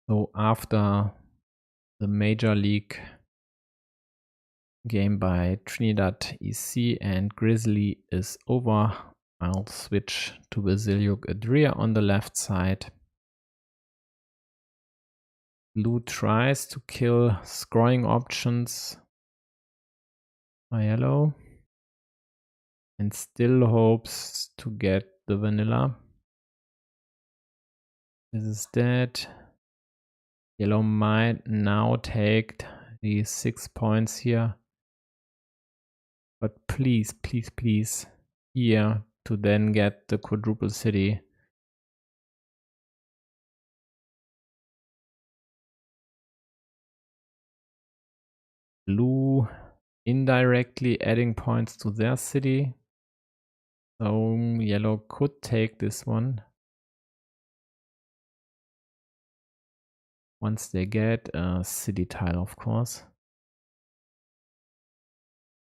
So after the Major League game by Trinidad EC and Grizzly is over, I'll switch to Bazilyuk Adrear on the left side. Blue tries to kill scoring options by yellow and still hopes to get the vanilla. This is dead. Yellow might now take the 6 points here. But please, please, please, here to then get the quadruple city. Blue indirectly adding points to their city. So yellow could take this one. Once they get a city tile, of course.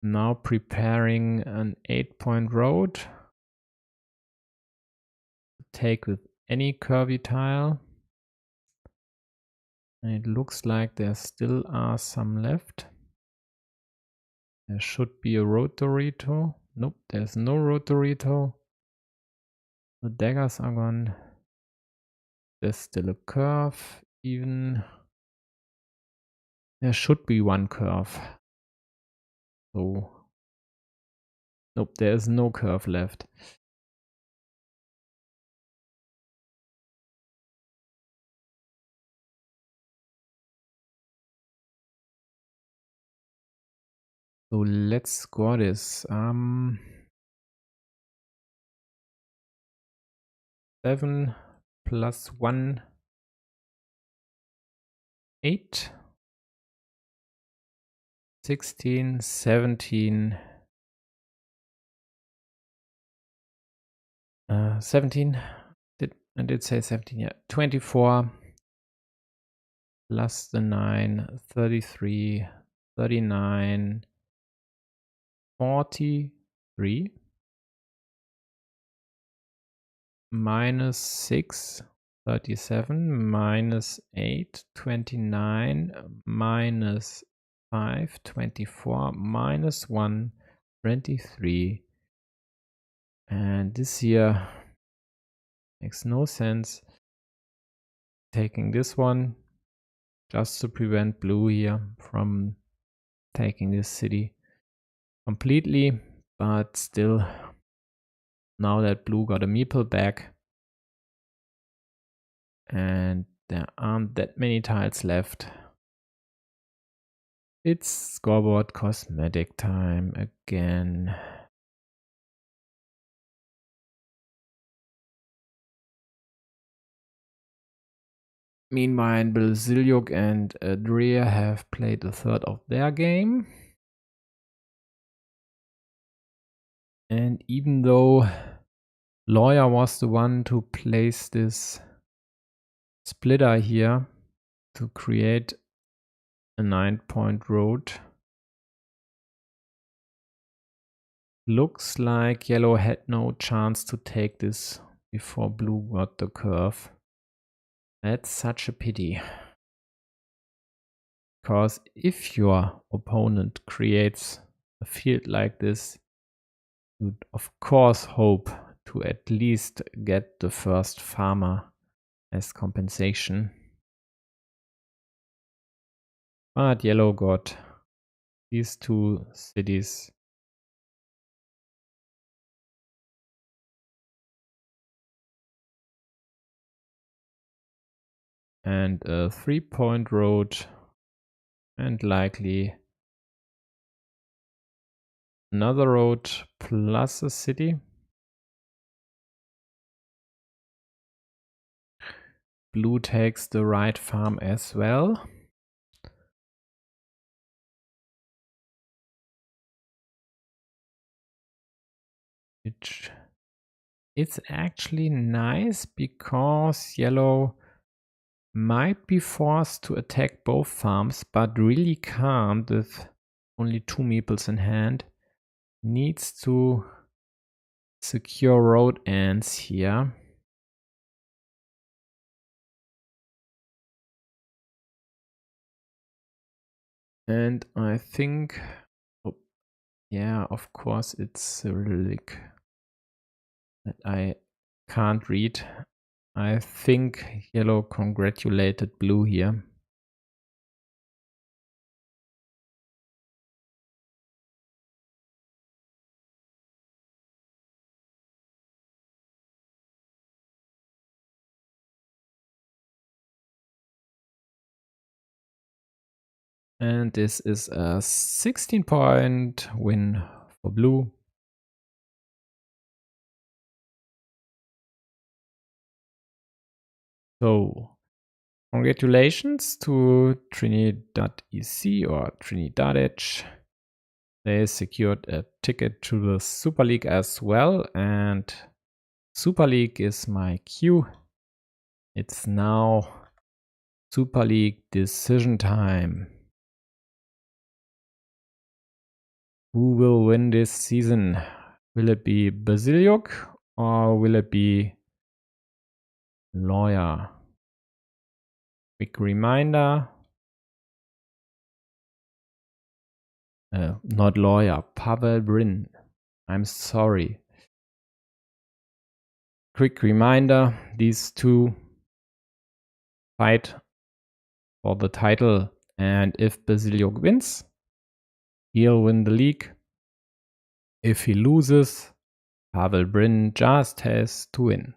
Now preparing an 8-point road. To take with any curvy tile. And it looks like there still are some left. There should be a road Dorito. Nope, there's no road Dorito. The daggers are gone. There's still a curve. Even there should be one curve. So nope, there is no curve left. So let's score this. 7 plus 1, 8. 16, 17. 17. I did say 17, yeah. 24 plus the 9, 33, 39, 43. Minus 6, 37, minus 8, 29, minus 5, 24, minus 1, 23. And this here makes no sense. Taking this one just to prevent blue here from taking this city completely. But still, now that blue got a meeple back, and there aren't that many tiles left, it's scoreboard cosmetic time again. Meanwhile, Bazilyuk and Adrear have played a third of their game. And even though Lawyer was the one to place this splitter here to create a 9-point road, looks like yellow had no chance to take this before blue got the curve. That's such a pity. Because if your opponent creates a field like this, you'd of course hope to at least get the first farmer as compensation. But yellow got these two cities. And a 3-point road and likely another road plus a city. Blue takes the right farm as well. Which is actually nice because yellow might be forced to attack both farms, but really can't with only 2 meeples in hand. Needs to secure road ends here. And I think, oh, yeah, of course it's Cyrillic that I can't read. I think yellow congratulated blue here. And this is a 16-point win for blue. So, congratulations to trinidadec or trinidadec. They secured a ticket to the Super League as well, and Super League is my cue. It's now Super League decision time. Who will win this season? Will it be Bazilyuk or will it be Lawyer? Quick reminder. Not Lawyer, pavelbrin. I'm sorry. Quick reminder, these two fight for the title, and if Bazilyuk wins, he'll win the league. If he loses, pavelbrin just has to win.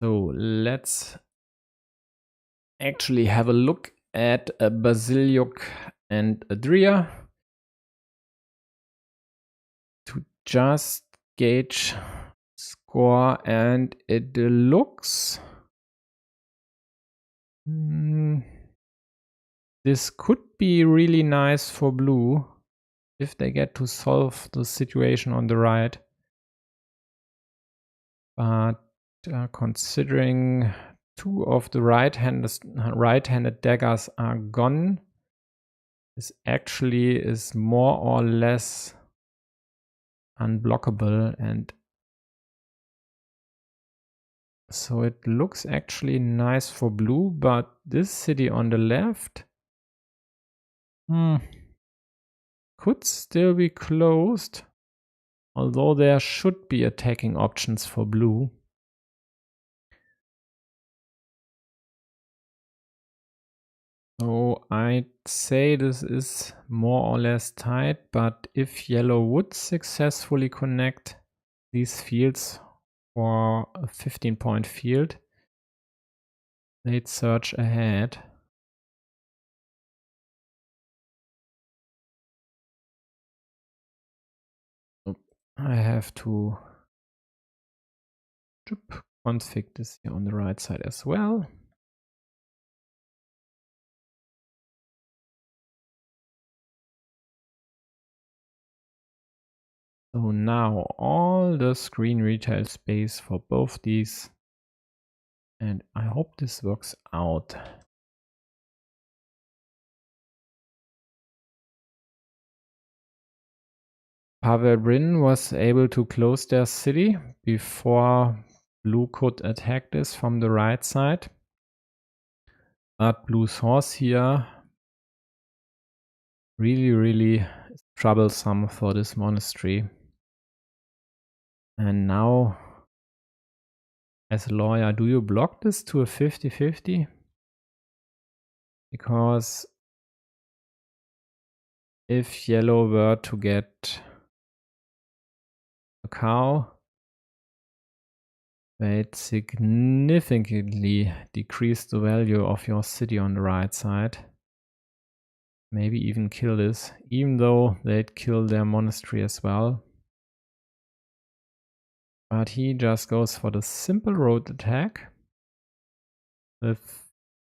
So let's actually have a look at a bazilyuk and adrear to just gauge score, and it looks this could be really nice for blue if they get to solve the situation on the right. But considering 2 of the right-handed daggers are gone, this actually is more or less unblockable, and so it looks actually nice for blue, but this city on the left could still be closed, although there should be attacking options for blue. So I'd say this is more or less tight, but if yellow would successfully connect these fields for a 15-point field, they'd surge ahead. I have to config this here on the right side as well. So now all the screen retail space for both these, and I hope this works out. Pavelbrin was able to close their city before blue could attack this from the right side. But blue's horse here really is troublesome for this monastery. And now, as a lawyer, do you block this to a 50-50? Because if yellow were to get a cow, invade significantly decrease the value of your city on the right side. Maybe even kill this, even though they'd kill their monastery as well. But he just goes for the simple road attack. With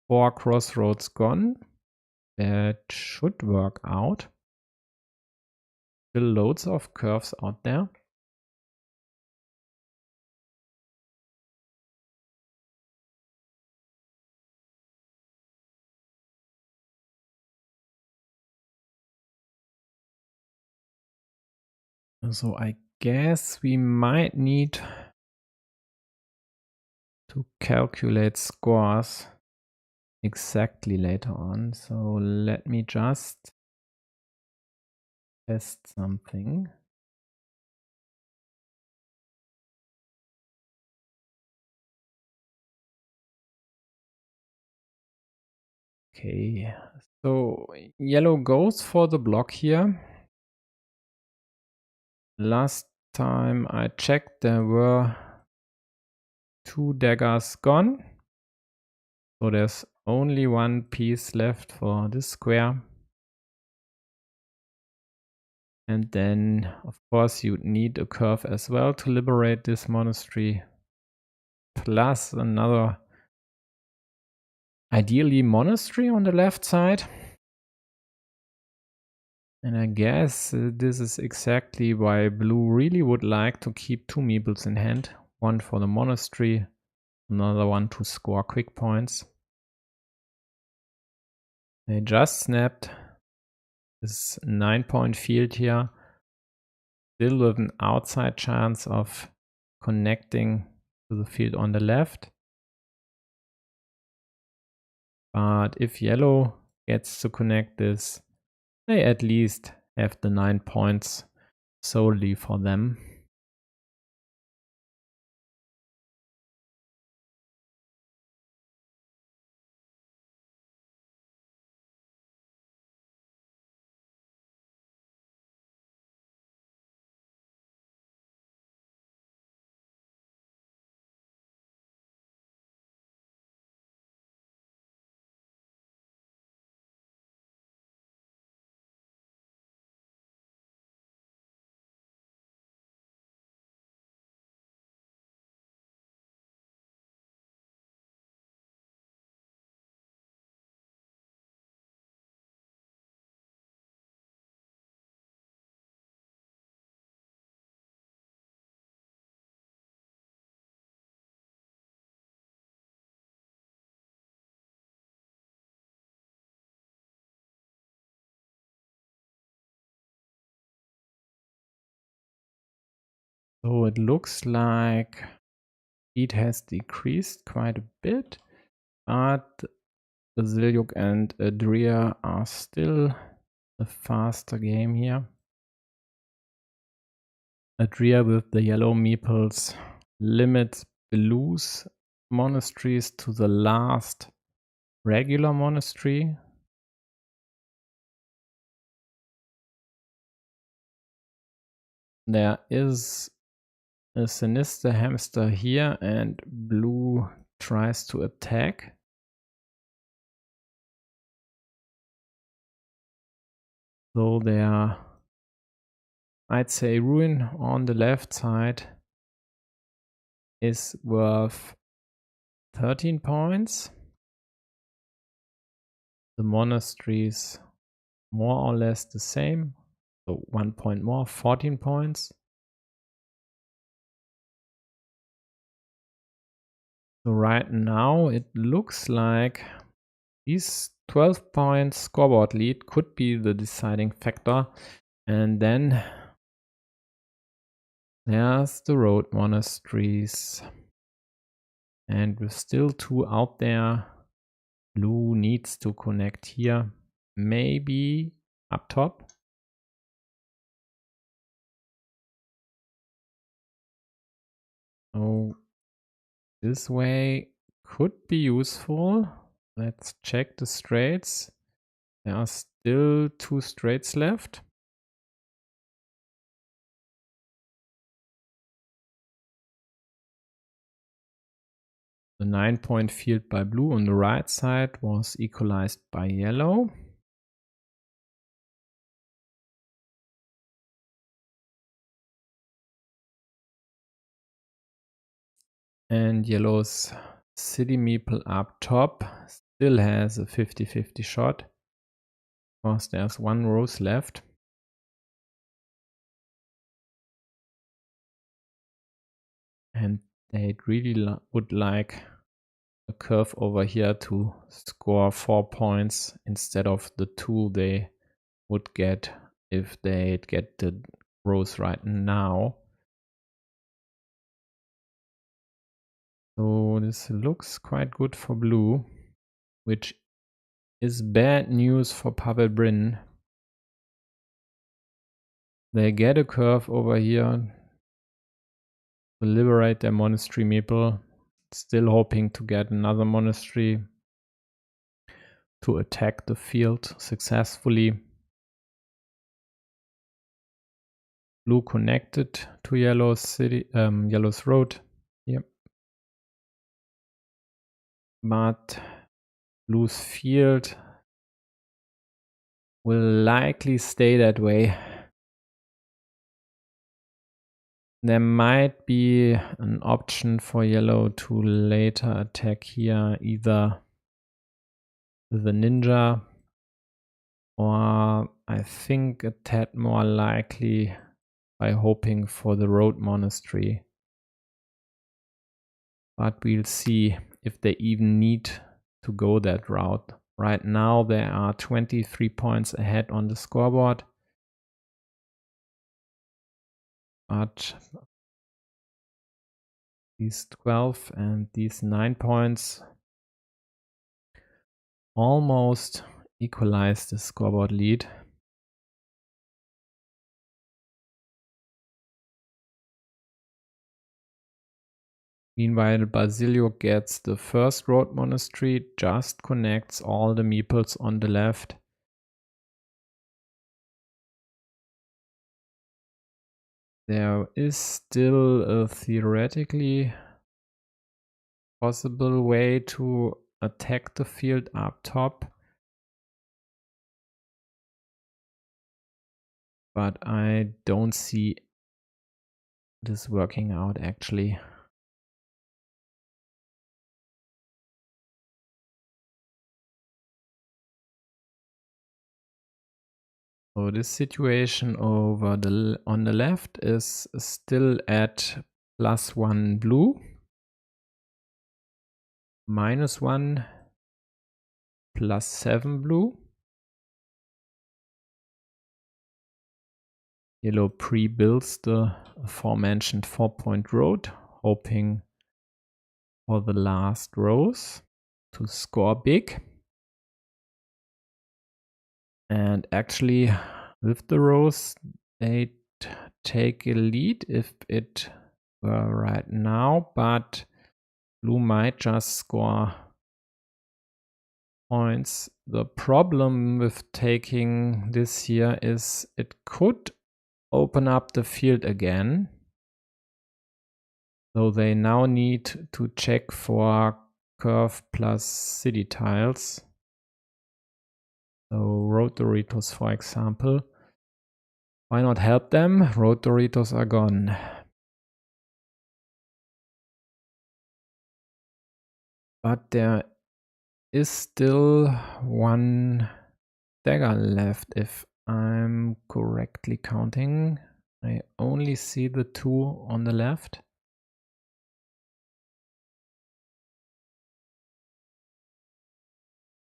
4 crossroads gone, that should work out. Still loads of curves out there. So I guess we might need to calculate scores exactly later on. So let me just test something. Okay, so yellow goes for the block here. Last time I checked, there were 2 daggers gone. So there's only 1 piece left for this square. And then, of course, you need a curve as well to liberate this monastery. Plus another, ideally, monastery on the left side. And I guess this is exactly why blue really would like to keep 2 meeples in hand. One for the monastery, another one to score quick points. They just snapped this 9-point field here. Still with an outside chance of connecting to the field on the left. But if yellow gets to connect this, they at least have the 9 points solely for them. So it looks like speed has decreased quite a bit, but bazilyuk and adrear are still the faster game here. Adrear with the yellow meeples limits blue's monasteries to the last regular monastery. There is a sinister hamster here and blue tries to attack. So there, I'd say ruin on the left side is worth 13 points. The monasteries more or less the same. So 1 point more, 14 points. So right now it looks like these 12 points scoreboard lead could be the deciding factor. And then there's the road monasteries. And with still 2 out there, blue needs to connect here. Maybe up top. So this way could be useful. Let's check the straights. There are still 2 straights left. The 9-point field by blue on the right side was equalized by yellow. And yellow's city meeple up top still has a 50-50 shot, because there's one rose left. And they really would like a curve over here to score 4 points instead of the 2 they would get if they get the rose right now. So this looks quite good for blue, which is bad news for pavelbrin. They get a curve over here to liberate their monastery meeple, still hoping to get another monastery to attack the field successfully. Blue connected to yellow's city, yellow's road. Yep. But blue's field will likely stay that way. There might be an option for yellow to later attack here, either with a ninja, or I think a tad more likely by hoping for the road monastery. But we'll see if they even need to go that route. Right now there are 23 points ahead on the scoreboard. But these 12 and these 9 points almost equalize the scoreboard lead. Meanwhile, bazilyuk gets the first road monastery, just connects all the meeples on the left. There is still a theoretically possible way to attack the field up top, but I don't see this working out actually. So this situation over on the left is still at +1 blue, -1, +7 blue. Yellow pre-builds the aforementioned 4-point road, hoping for the last rows to score big. And actually, with the rows, they take a lead if it were right now, but blue might just score points. The problem with taking this here is it could open up the field again. So they now need to check for curve plus city tiles. So road Doritos, for example. Why not help them? Road Doritos are gone. But there is still one dagger left, if I'm correctly counting. I only see the 2 on the left.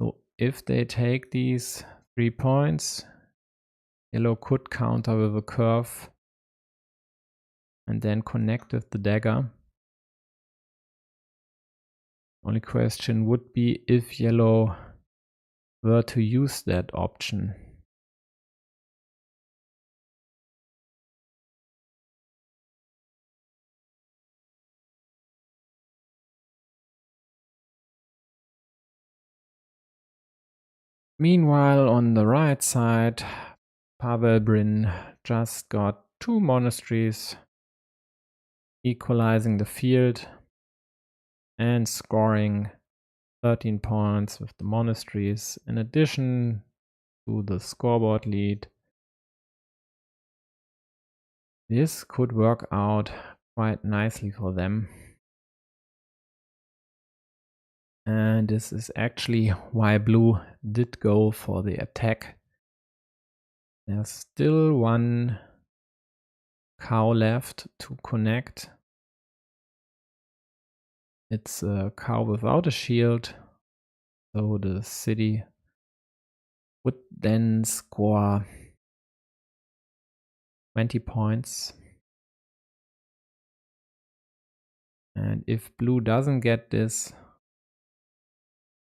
So if they take these 3 points, yellow could counter with a curve and then connect with the dagger. Only question would be if yellow were to use that option. Meanwhile, on the right side, pavelbrin just got 2 monasteries, equalizing the field. and scoring 13 points with the monasteries in addition to the scoreboard lead. This could work out quite nicely for them. And this is actually why blue did go for the attack. There's still one cow left to connect. It's a cow without a shield, so the city would then score 20 points. And if blue doesn't get this,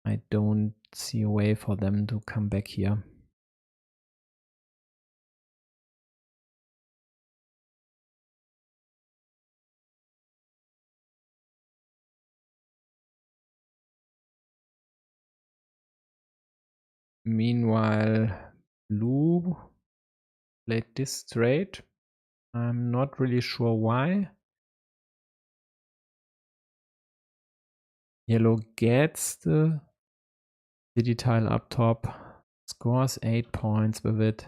I don't see a way for them to come back here. Meanwhile, blue played this straight. I'm not really sure why. Yellow gets the city tile up top, scores 8 points with it.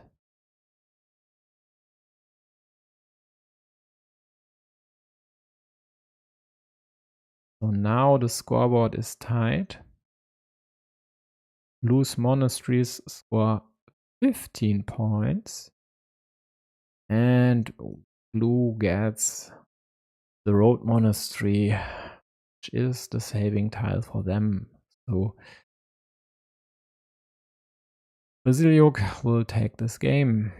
So now the scoreboard is tied. Blue's monasteries score 15 points. And blue gets the road monastery, which is the saving tile for them. So bazilyuk will take this game.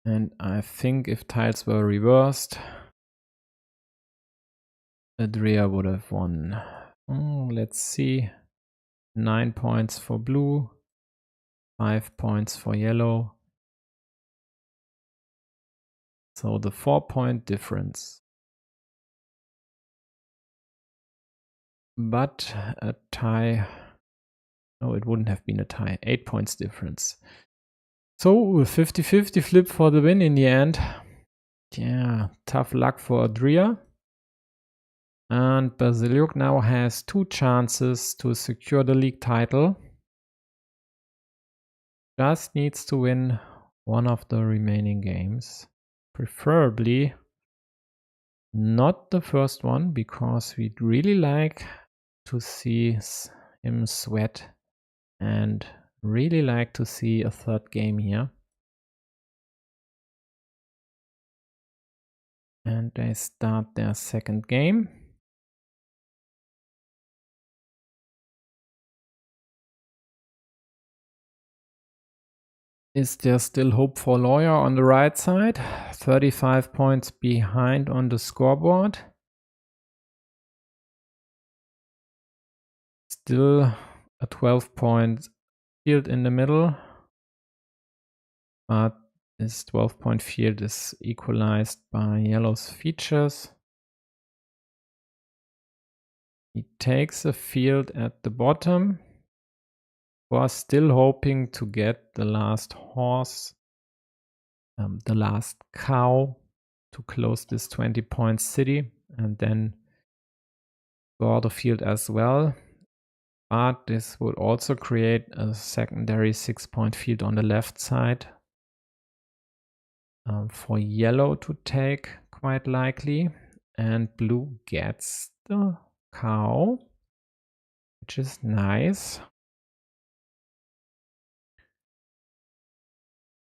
And I think if tiles were reversed, adrear would have won. Let's see. 9 points for blue, 5 points for yellow. So the 4-point difference. But a tie, no, it wouldn't have been a tie. 8 points difference. So a 50-50 flip for the win in the end. Yeah, tough luck for adrear. And bazilyuk now has 2 chances to secure the league title. Just needs to win one of the remaining games. Preferably not the first one, because we'd really like to see him sweat and really like to see a third game here. And they start their second game. Is there still hope for lawyer on the right side? 35 points behind on the scoreboard. Still a 12-point field in the middle. But this 12-point field is equalized by yellow's features. He takes a field at the bottom. Was still hoping to get the last horse, the last cow, to close this 20-point city and then score the field as well. But this would also create a secondary 6-point field on the left side for yellow to take, quite likely. And blue gets the cow, which is nice.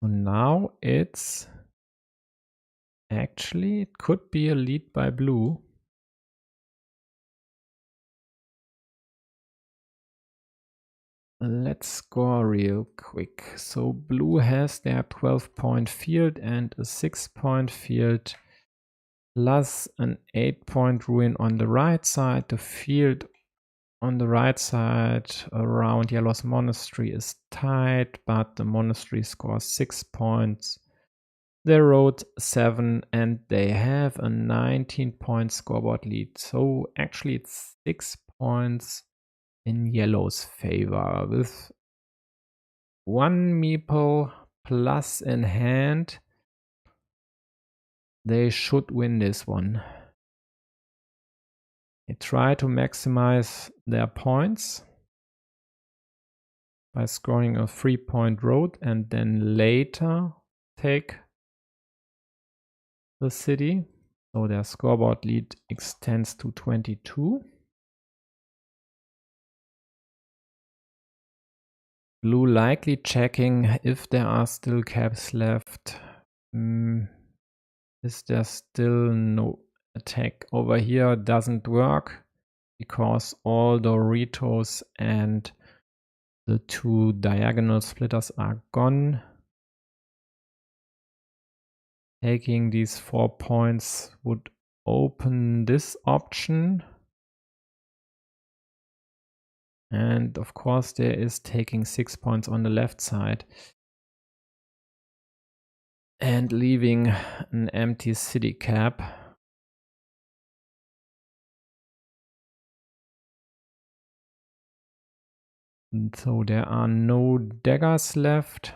So now it's actually, it could be a lead by blue. Let's score real quick. So blue has their 12-point field and a 6-point field plus an 8-point ruin on the right side. The field on the right side around yellow's monastery is tied, but the monastery scores 6 points. They wrote 7 and they have a 19-point scoreboard lead. So actually it's 6 points in yellow's favor, with one meeple plus in hand. They should win this one. They try to maximize their points by scoring a 3-point road and then later take the city. So their scoreboard lead extends to 22. Blue likely checking if there are still caps left. Is there still no attack over here? Doesn't work because all Doritos and the 2 diagonal splitters are gone. Taking these 4 points would open this option. And of course there is taking 6 points on the left side and leaving an empty city cap. And so there are no daggers left.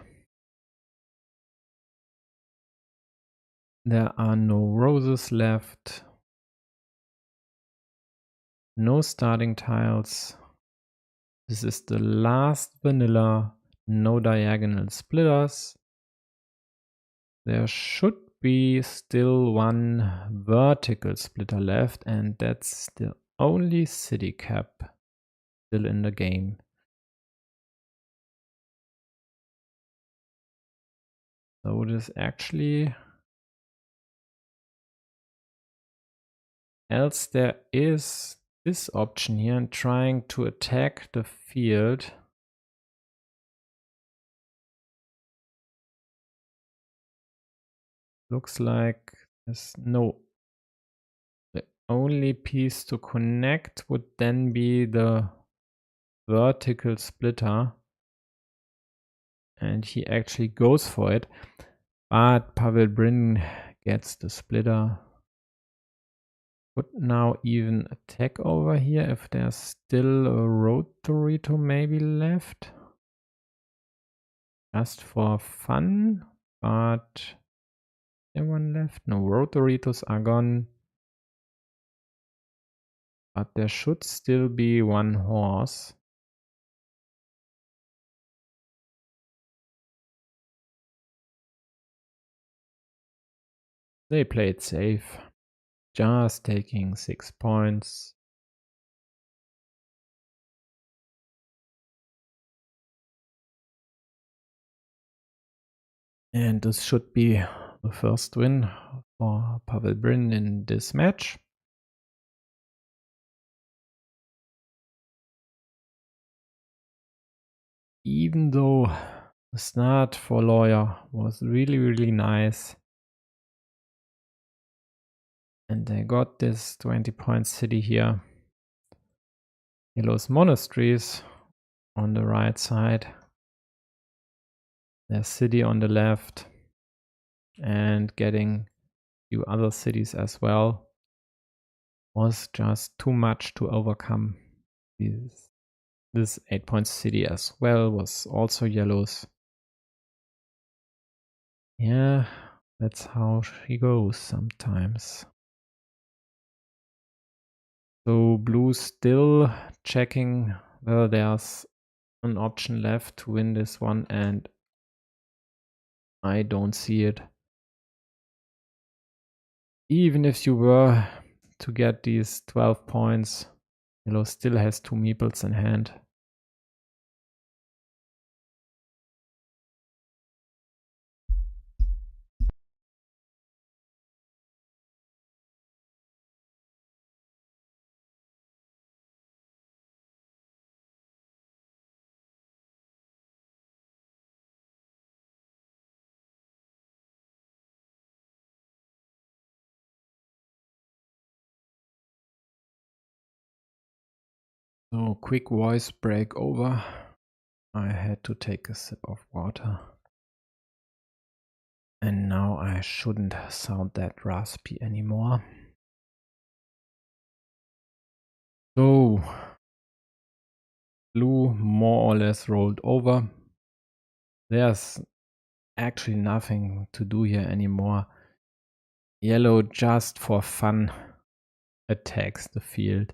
There are no roses left. No starting tiles. This is the last vanilla. No diagonal splitters. There should be still one vertical splitter left, and that's the only city cap still in the game. So this actually... Else there is this option here and trying to attack the field. Looks like there's no... The only piece to connect would then be the vertical splitter. And he actually goes for it. But pavelbrin gets the splitter. Could now even attack over here if there's still a road Dorito maybe left. Just for fun. But anyone left? No, road Doritos are gone. But there should still be one horse. They played safe. Just taking 6 points. And this should be the first win for pavelbrin in this match. Even though the start for Lawyer was really nice. And they got this 20-point city here. Yellow's monasteries on the right side. Their city on the left. And getting a few other cities as well. Was just too much to overcome. This 8-point city as well was also Yellow's. Yeah, that's how she goes sometimes. So Blue still checking whether there's an option left to win this one, and I don't see it. Even if you were to get these 12 points, Yellow still has 2 meeples in hand. So quick voice break over. I had to take a sip of water. And now I shouldn't sound that raspy anymore. So Blue more or less rolled over. There's actually nothing to do here anymore. Yellow just for fun attacks the field.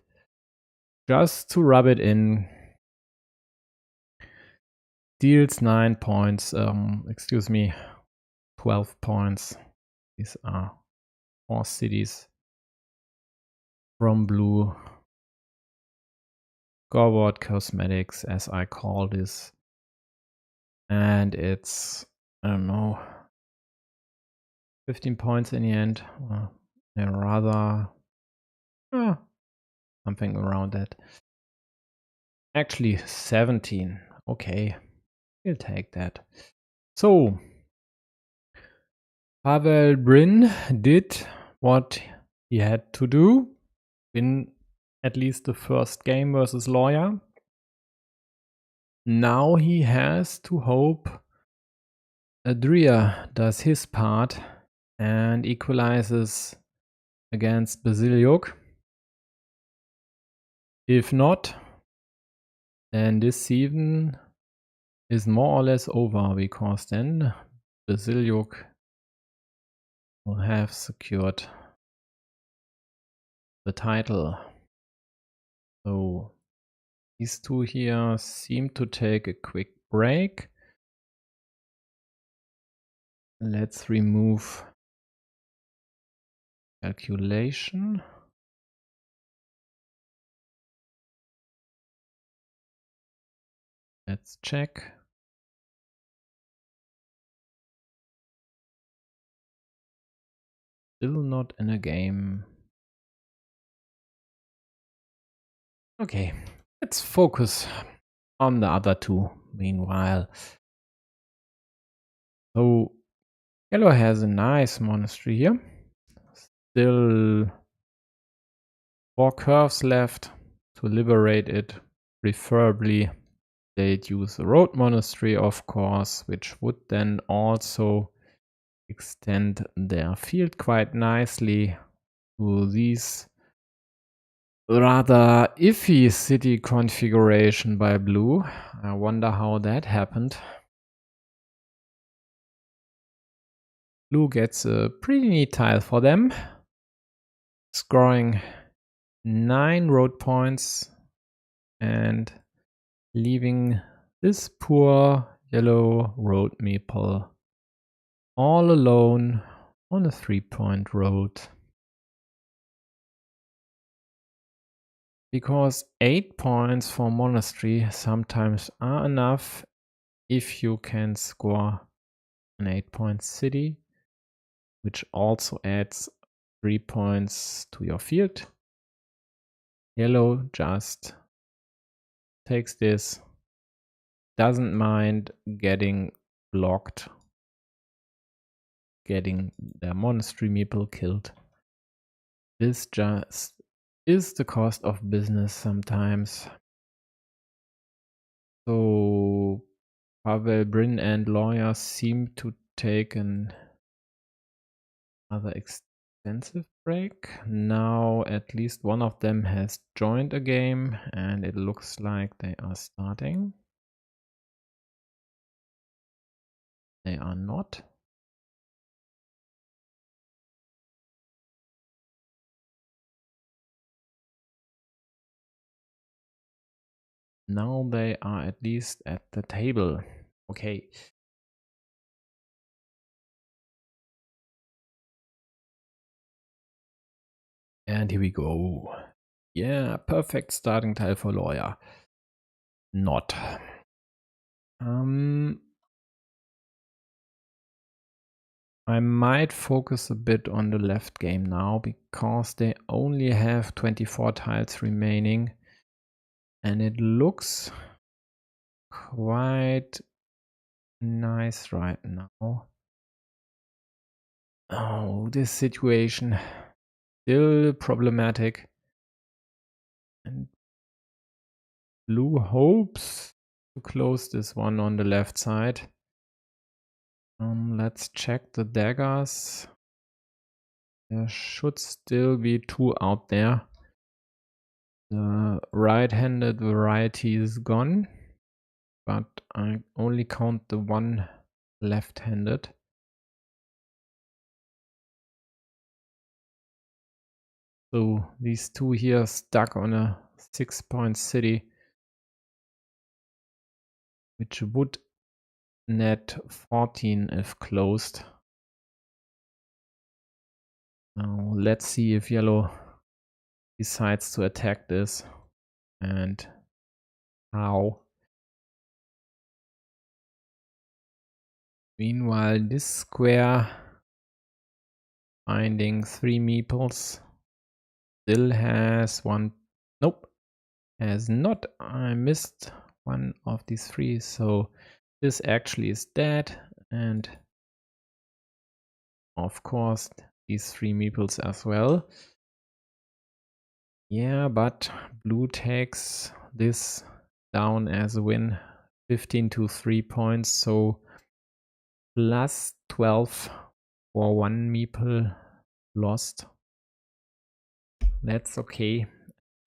Just to rub it in. Deals 9 points. 12 points. These are 4 cities from blue. Scoreboard cosmetics, as I call this. And it's, I don't know, 15 points in the end. Rather something around that. Actually 17. Okay, we'll take that. So pavelbrin did what he had to do. Win at least the first game versus Lawyer. Now he has to hope adrear does his part and equalizes against bazilyuk. If not, then this season is more or less over, because then bazilyuk will have secured the title. So these two here seem to take a quick break. Let's remove calculation. Let's check. Still not in a game. Okay, let's focus on the other two meanwhile. So yellow has a nice monastery here. Still 4 curves left to liberate it. Preferably they'd use a road monastery, of course, which would then also extend their field quite nicely to these rather iffy city configuration by blue. I wonder how that happened. Blue gets a pretty neat tile for them, scoring 9 road points and leaving this poor yellow road meeple all alone on a 3-point road. Because 8 points for monastery sometimes are enough if you can score an 8-point city, which also adds 3 points to your field. Yellow just takes this, doesn't mind getting blocked, getting their monastery meeple killed. This just is the cost of business sometimes. So pavelbrin and Lawyer seem to take another extensive break. Now at least one of them has joined a game and it looks like they are starting. They are not. Now they are at least at the table. Okay. And here we go. Yeah, perfect starting tile for Lawyer. Not. I might focus a bit on the left game now, because they only have 24 tiles remaining. And it looks quite nice right now. Oh, this situation still problematic. And blue hopes to close this one on the left side. Let's check the daggers. There should still be 2 out there. The right-handed variety is gone. but I only count the one left-handed. So these two here stuck on a 6-point city, which would net 14 if closed. Now let's see if yellow decides to attack this and how. Meanwhile, this square finding 3 meeples still has one. Nope, has not. I missed one of these 3, so this actually is dead, and of course these 3 meeples as well. Yeah, but blue takes this down as a win, 15 to 3 points, so plus 12 for 1 meeple lost. That's okay,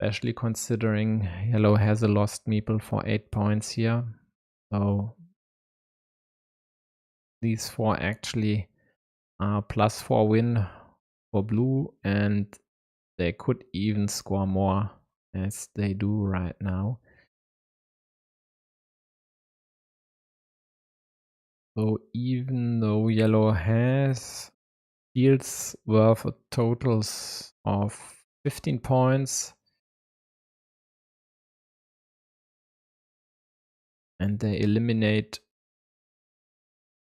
especially considering yellow has a lost meeple for 8 points here. So these 4 actually are plus 4 win for blue, and they could even score more as they do right now. So even though yellow has fields worth a totals of 15 points, and they eliminate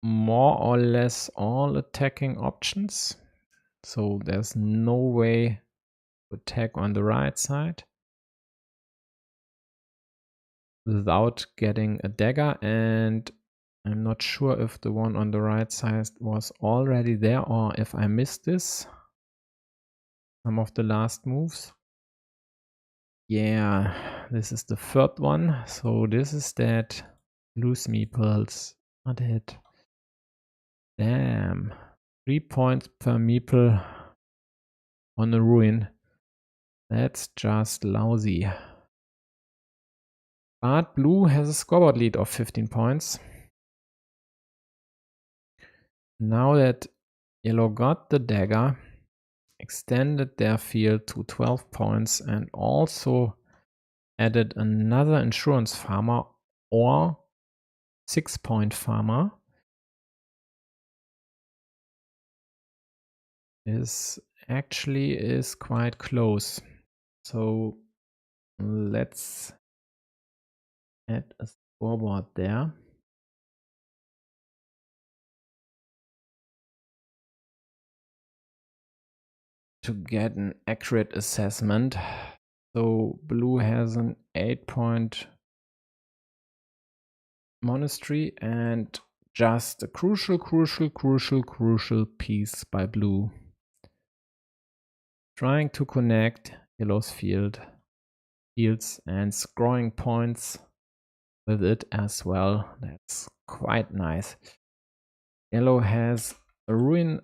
more or less all attacking options, so there's no way to attack on the right side without getting a dagger, and I'm not sure if the one on the right side was already there or if I missed this. Some of the last moves. Yeah, this is the third one. So this is that. Loose meeples are dead. Damn. 3 points per meeple on a ruin. That's just lousy. But blue has a scoreboard lead of 15 points. Now that yellow got the dagger, extended their field to 12 points, and also added another insurance farmer or 6-point farmer, is quite close. So let's add a scoreboard there. To get an accurate assessment. So blue has an 8-point monastery and just a crucial piece by blue. Trying to connect yellow's fields and scoring points with it as well. That's quite nice. Yellow has a ruin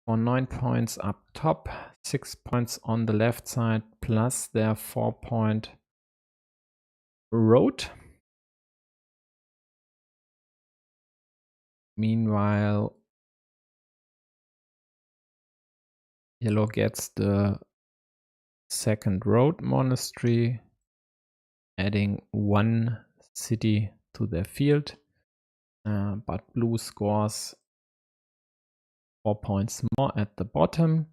for 9 points up top, 6 points on the left side, plus their 4-point road. Meanwhile, yellow gets the second road monastery, adding 1 city to their field, but blue scores 4 points more at the bottom.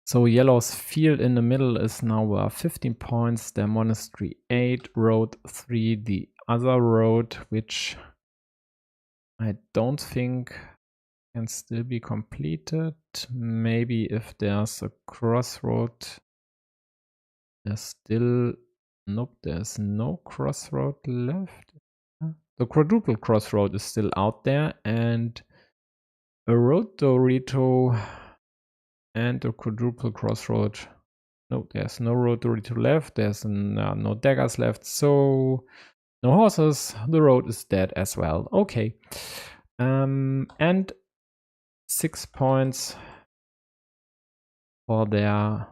So yellow's field in the middle is now 15 points, their monastery 8, road 3, the other road, which I don't think can still be completed. Maybe if there's a crossroad, there's still, nope, there's no crossroad left. The quadruple crossroad is still out there, and a road Dorito and a quadruple crossroad. No, there's no road Dorito left. There's no daggers left, so no horses. The road is dead as well. Okay, and 6 points for their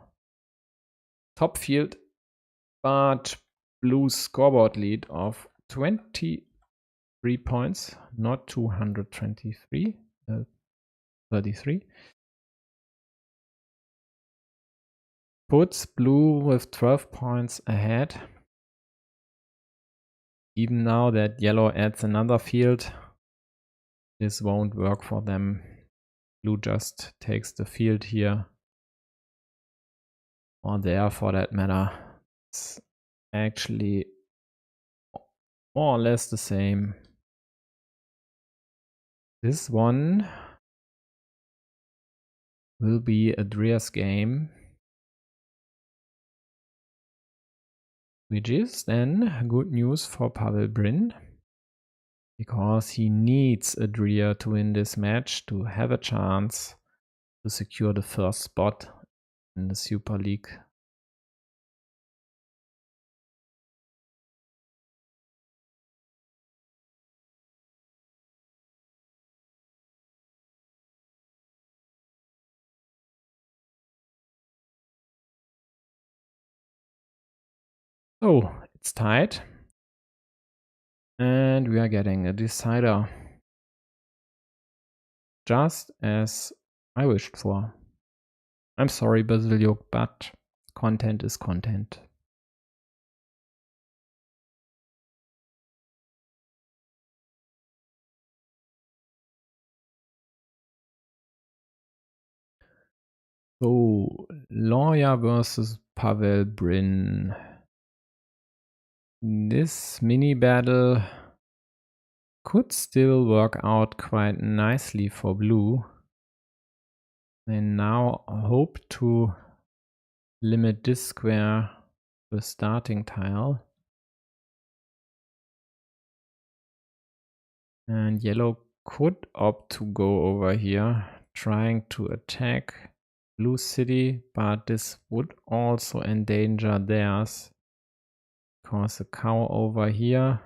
top field, but blue scoreboard lead of 20 3 points, not 223, 33. Puts blue with 12 points ahead. Even now that yellow adds another field, this won't work for them. Blue just takes the field here, or there for that matter. It's actually more or less the same. This one will be Adrear's game, which is then good news for pavelbrin, because he needs Adrear to win this match to have a chance to secure the first spot in the Super League. So it's tied, and we are getting a decider, just as I wished for. I'm sorry, bazilyuk, but content is content. So, Lawyer versus pavelbrin. This mini battle could still work out quite nicely for blue. They now hope to limit this square to a starting tile. And yellow could opt to go over here, trying to attack blue city, but this would also endanger theirs, because a cow over here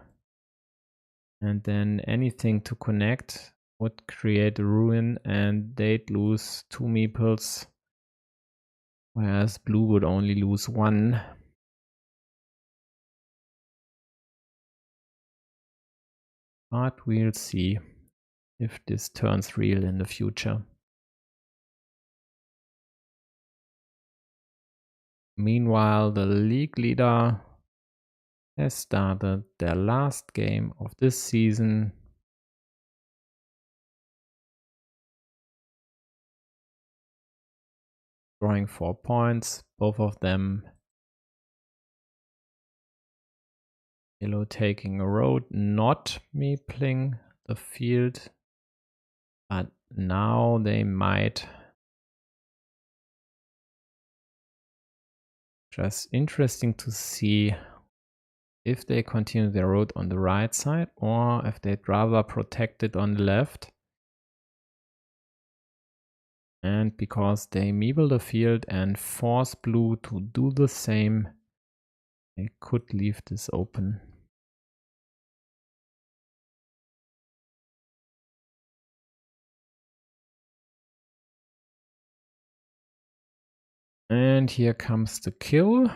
and then anything to connect would create a ruin, and they'd lose 2 meeples, whereas blue would only lose 1. But we'll see if this turns real in the future. Meanwhile, the league leader has started their last game of this season. Drawing 4 points, both of them. Yellow taking a road, not meepling the field, but now they might. Just interesting to see if they continue their road on the right side or if they'd rather protect it on the left. And because they meeple the field and force blue to do the same, they could leave this open. And here comes the kill.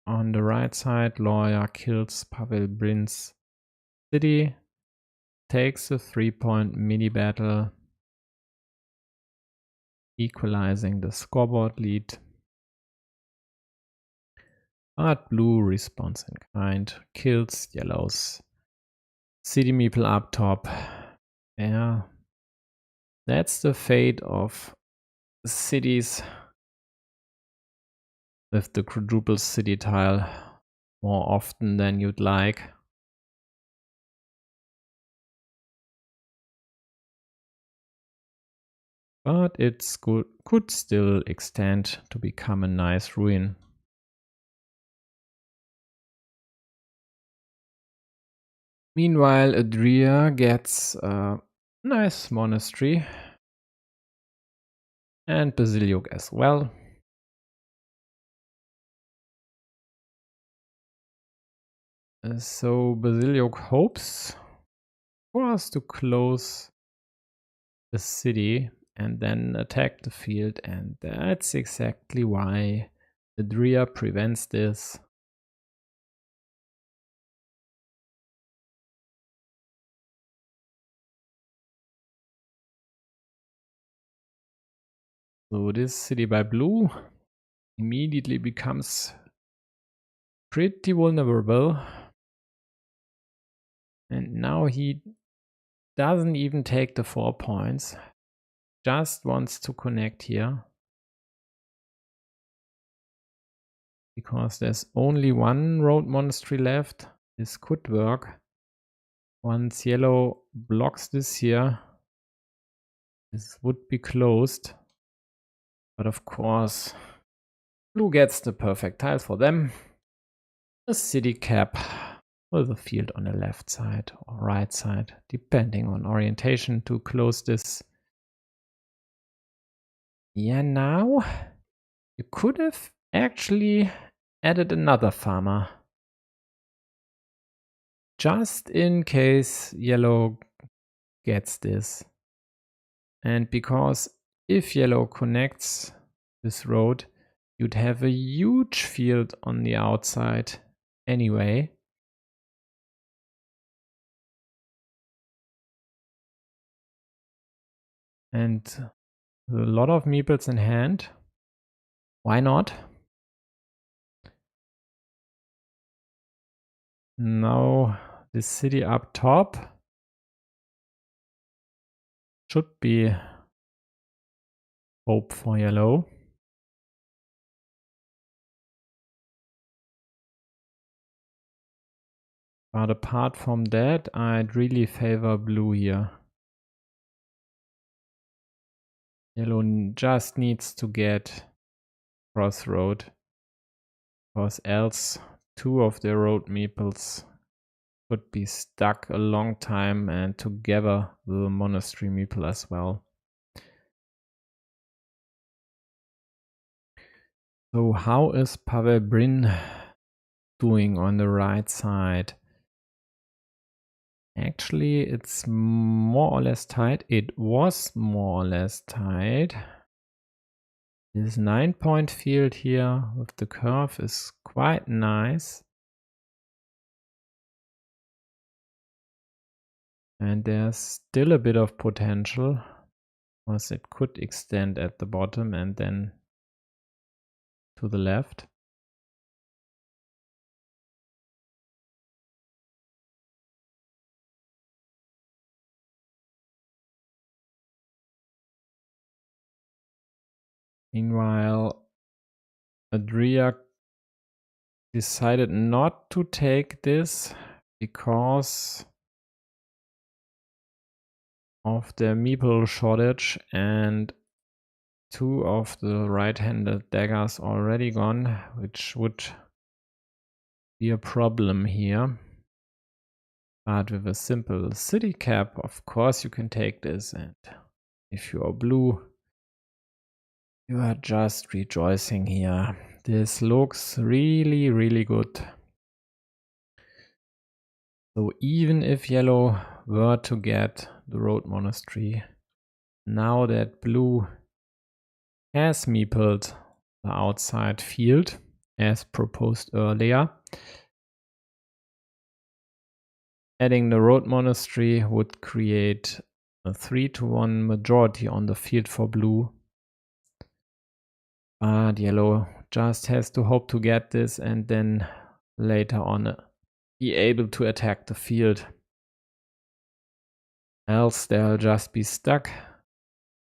On the right side, Lawyer kills pavelbrin's city, takes a 3-point mini battle, equalizing the scoreboard lead. But blue responds in kind, kills yellow's city meeple up top. Yeah, that's the fate of cities with the quadruple city tile more often than you'd like. But it could still extend to become a nice ruin. Meanwhile, Adrear gets a nice monastery, and bazilyuk as well. So bazilyuk hopes for us to close the city and then attack the field, and that's exactly why Adrear prevents this. So this city by blue immediately becomes pretty vulnerable. And now he doesn't even take the 4 points. Just wants to connect here. Because there's only one road monastery left. This could work. Once yellow blocks this here, this would be closed. But of course, blue gets the perfect tile for them. A city cap with a field on the left side or right side, depending on orientation to close this. Yeah, now you could have actually added another farmer. Just in case yellow gets this. And because if yellow connects this road, you'd have a huge field on the outside anyway. And a lot of meeples in hand. Why not? Now this city up top should be hope for yellow. But apart from that, I'd really favor blue here. Yellow just needs to get crossroad, because else 2 of the road meeples could be stuck a long time, and together the monastery meeple as well. So how is pavelbrin doing on the right side? Actually, it's more or less tied. It was more or less tied. This 9-point field here with the curve is quite nice. And there's still a bit of potential, because it could extend at the bottom and then to the left. Meanwhile, adrear decided not to take this because of the meeple shortage, and 2 of the right-handed daggers already gone, which would be a problem here. But with a simple city cap, of course you can take this, and if you are blue, you are just rejoicing here. This looks really, really good. So even if yellow were to get the road monastery, now that blue has meepled the outside field as proposed earlier, adding the road monastery would create a 3-to-1 majority on the field for blue. But yellow just has to hope to get this and then later on be able to attack the field. Else they'll just be stuck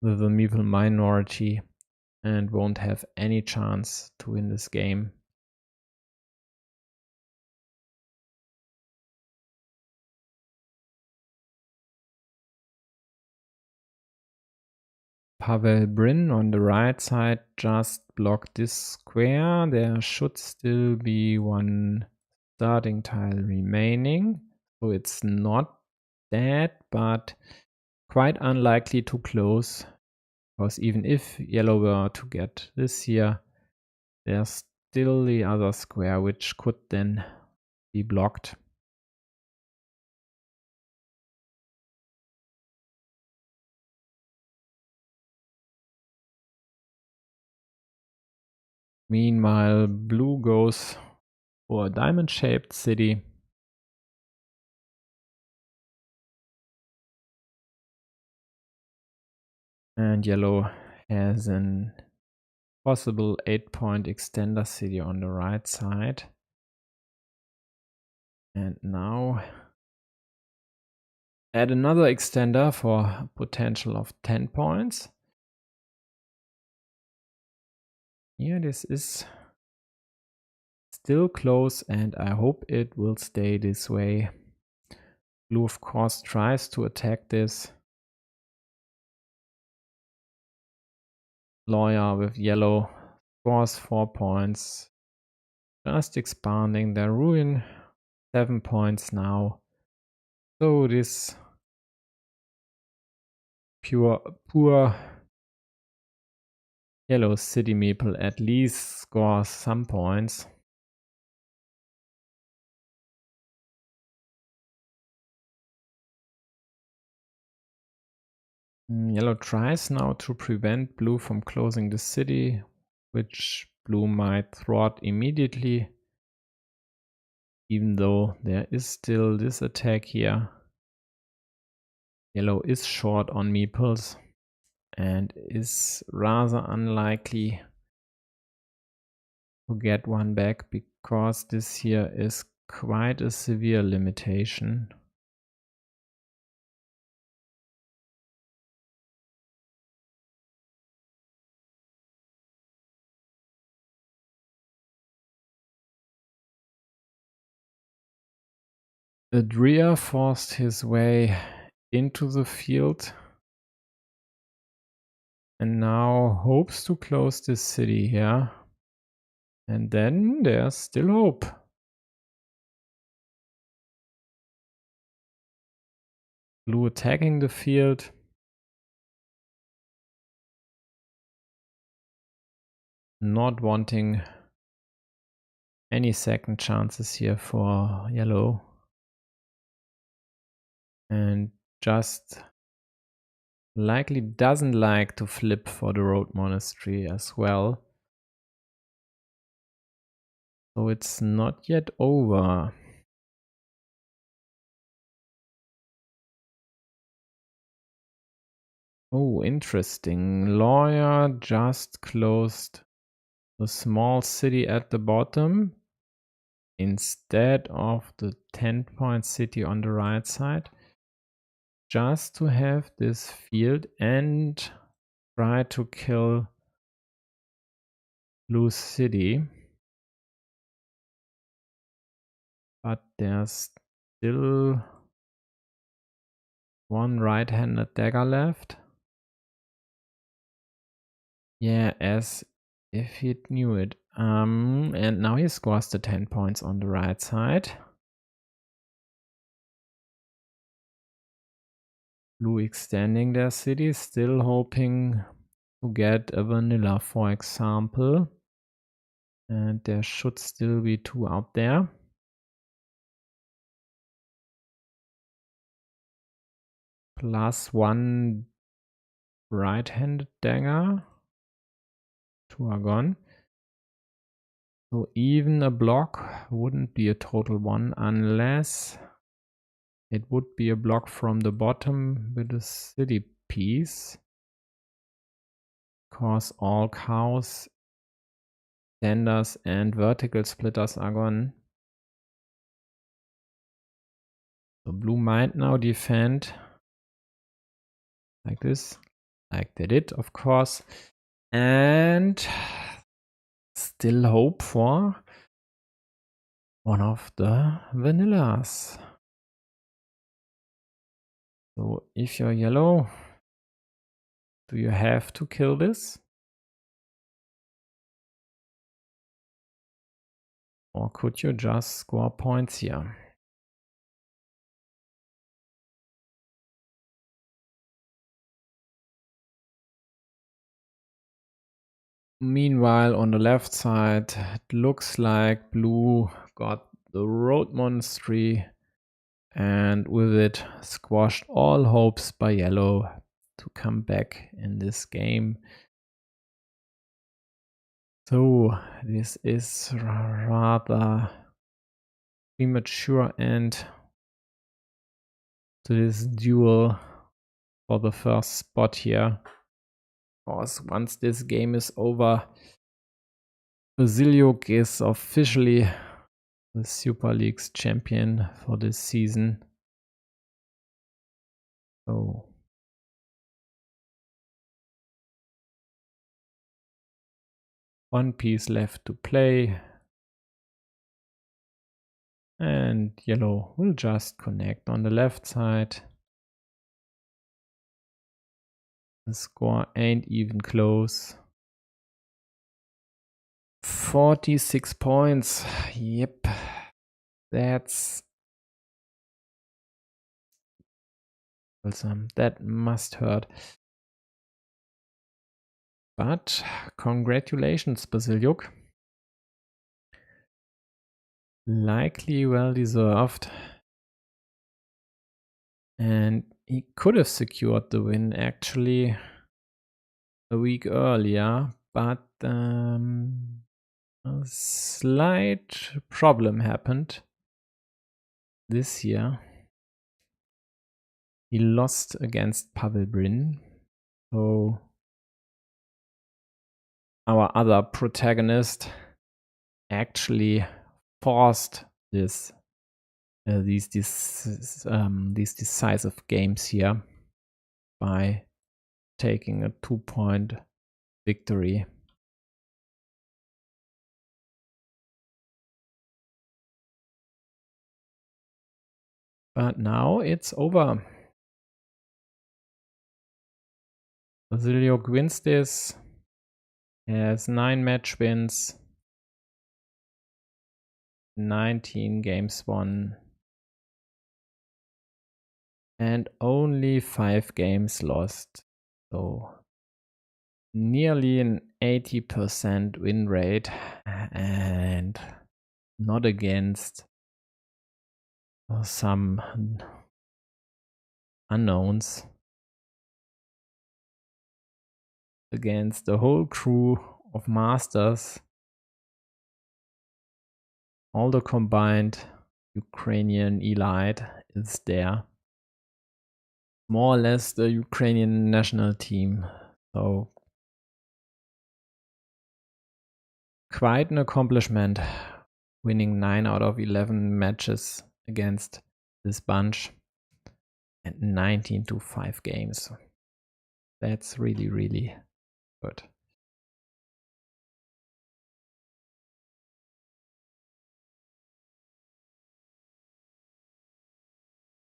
with a meeple minority and won't have any chance to win this game. Pavelbrin on the right side just blocked this square. There should still be one starting tile remaining, so it's not dead, but quite unlikely to close, because even if yellow were to get this here, there's still the other square which could then be blocked. Meanwhile, blue goes for a diamond-shaped city. And yellow has an possible 8-point extender city on the right side. And now add another extender for a potential of 10 points. Here this is still close and I hope it will stay this way. Blue of course tries to attack this. Lawyer with yellow scores 4 points. Just expanding their ruin. 7 points now. So this poor yellow city meeple at least scores some points. Yellow tries now to prevent blue from closing the city, which blue might thwart immediately, even though there is still this attack here. Yellow is short on meeples and is rather unlikely to get one back because this here is quite a severe limitation. Adrear forced his way into the field and now hopes to close this city here. And then there's still hope. Blue attacking the field. Not wanting any second chances here for yellow. And just likely doesn't like to flip for the road monastery as well. So it's not yet over. Oh, interesting. Lawyer just closed the small city at the bottom instead of the 10-point city on the right side, just to have this field and try to kill blue city. But there's still one right-handed dagger left. Yeah, as if he knew it. And now he scores the 10 points on the right side. Blue extending their city, still hoping to get a vanilla, for example. And there should still be 2 out there. Plus 1 right-handed dagger. 2 are gone. So even a block wouldn't be a total 1 unless it would be a block from the bottom with a city piece. Because all cows, tenders and vertical splitters are gone. So blue might now defend like this, like they did, of course. And still hope for one of the vanillas. So if you're yellow, do you have to kill this? Or could you just score points here? Meanwhile, on the left side, it looks like blue got the road monastery and with it squashed all hopes by yellow to come back in this game. So this is rather premature end to this duel for the first spot here. Because once this game is over, Bazilyuk is officially the Super League's champion for this season. So one piece left to play. And yellow will just connect on the left side. The score ain't even close. 46 points. Yep. That's awesome. That must hurt. But congratulations, Bazilyuk. Likely well deserved. And he could have secured the win actually a week earlier, but a slight problem happened this year. He lost against pavelbrin, so our other protagonist actually forced these decisive games here by taking a 2-point victory. But now it's over. Bazilyuk wins this. He has 9 match wins, 19 games won, and only 5 games lost. So nearly an 80% win rate, and not against some unknowns. Against the whole crew of masters, all the combined Ukrainian elite is there. More or less the Ukrainian national team. So quite an accomplishment, winning 9 out of 11 matches against this bunch and 19-5 games. That's really, really good.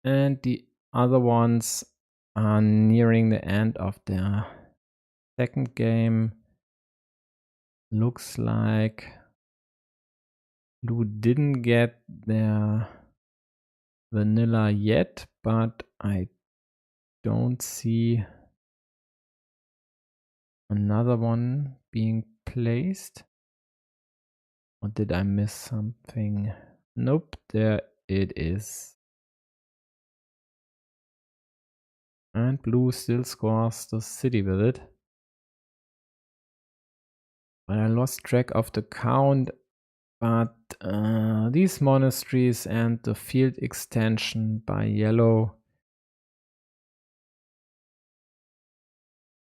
And the other ones are nearing the end of their second game. Looks like Lou didn't get their vanilla yet, but I don't see another one being placed. Or did I miss something? Nope, there it is. And blue still scores the city with it. But I lost track of the count. But these monasteries and the field extension by yellow.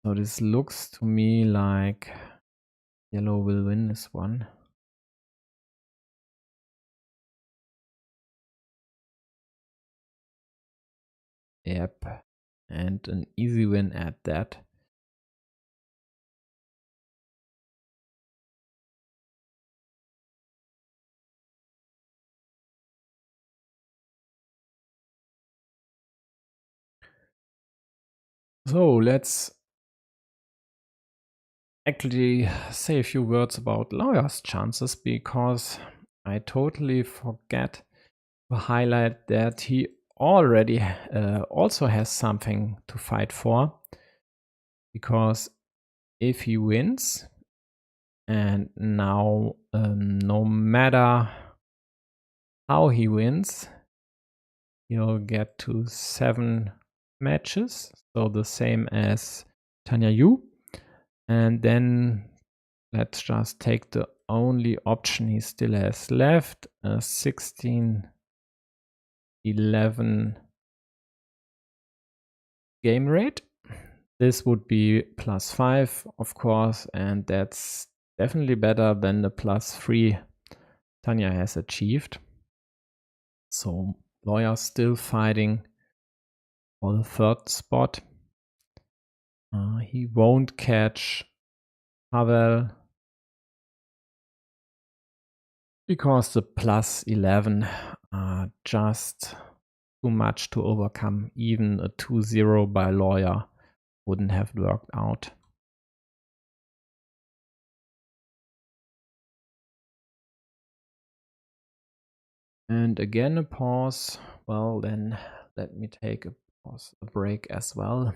So this looks to me like yellow will win this one. Yep, and an easy win at that. So let's actually say a few words about Lawyer's chances, because I totally forget to highlight that he already also has something to fight for, because if he wins, and now no matter how he wins, he'll get to 7 matches, so the same as Tanya Yu. And then let's just take the only option he still has left, 16-11 game rate. This would be +5, of course, and that's definitely better than the +3 Tanya has achieved. So lawyer still fighting for the third spot. He won't catch Pavel because the +11 are just too much to overcome. Even a 2-0 by lawyer wouldn't have worked out. And again a pause. Well, then let me take a break as well.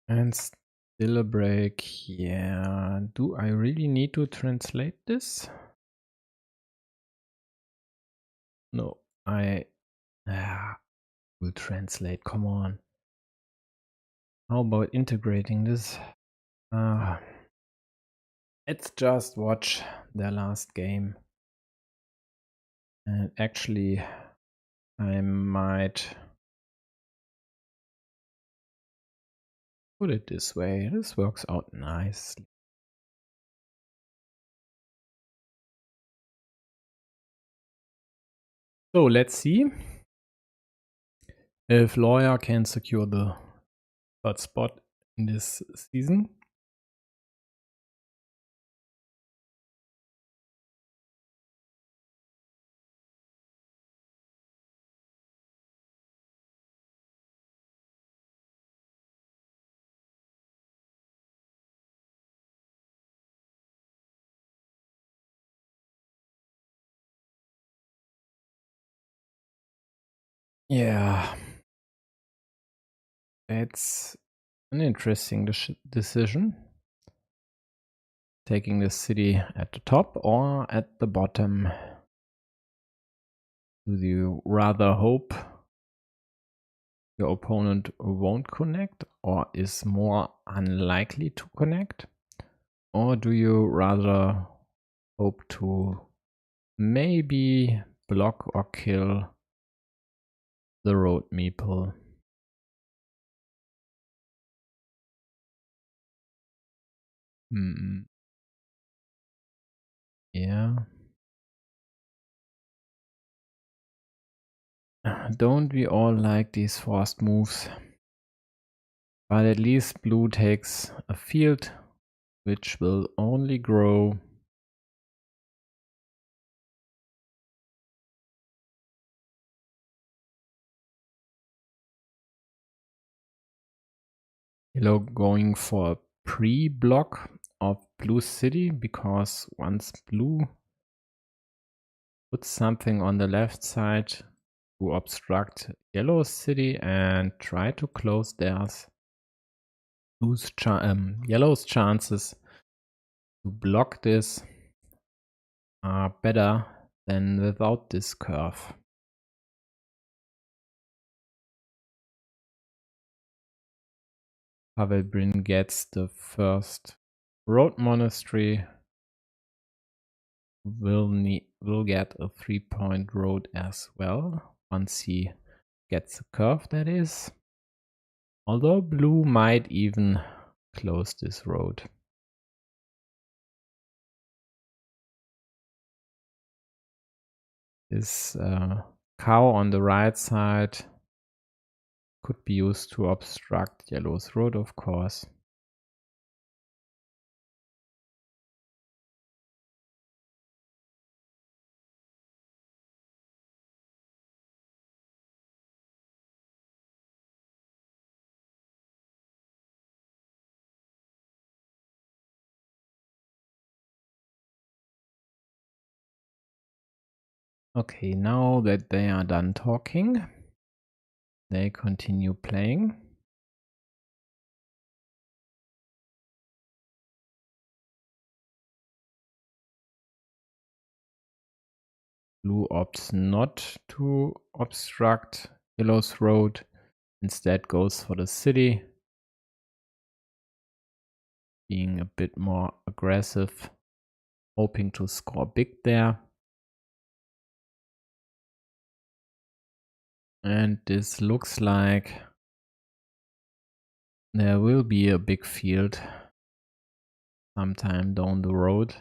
And still a break. Yeah. Do I really need to translate this? No, I will translate. Come on. How about integrating this? Let's just watch their last game. And actually, I might put it this way. This works out nicely. So let's see if lawyer can secure the third spot in this season. Yeah, it's an interesting decision. Taking the city at the top or at the bottom. Do you rather hope your opponent won't connect or is more unlikely to connect? Or do you rather hope to maybe block or kill the road meeple? Yeah. Don't we all like these forced moves? But at least blue takes a field which will only grow. Yellow going for a pre-block of blue city because once blue puts something on the left side to obstruct yellow city and try to close theirs, yellow's chances to block this are better than without this curve. Pavelbrin gets the first road monastery, will get a 3-point road as well once he gets a curve, that is. Although blue might even close this road. This cow on the right side could be used to obstruct yellow's road, of course. Okay, now that they are done talking, they continue playing. Blue opts not to obstruct yellow's road, instead goes for the city, being a bit more aggressive, hoping to score big there. And this looks like there will be a big field sometime down the road.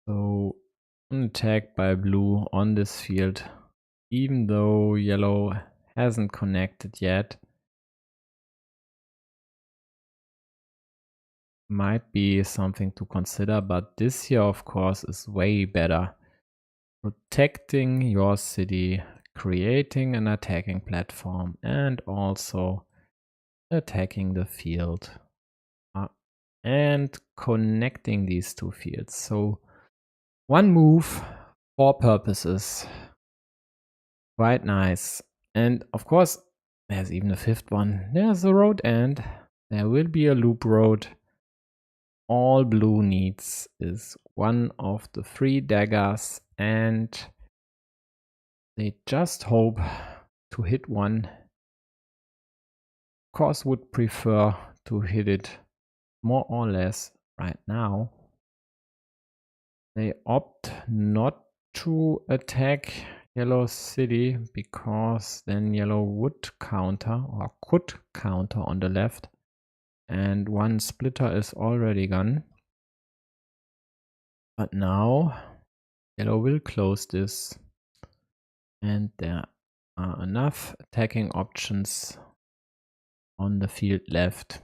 So an attack by blue on this field, even though yellow hasn't connected yet, might be something to consider, but this here of course is way better. Protecting your city, creating an attacking platform, and also attacking the field and connecting these two fields. So one move, four purposes. Quite nice. And of course, there's even a fifth one. There's a road end. There will be a loop road. All blue needs is one of the 3 daggers, and they just hope to hit one. Of course, would prefer to hit it more or less right now. They opt not to attack yellow city because then yellow would counter or could counter on the left, and one splitter is already gone. But now yellow will close this, and there are enough attacking options on the field left.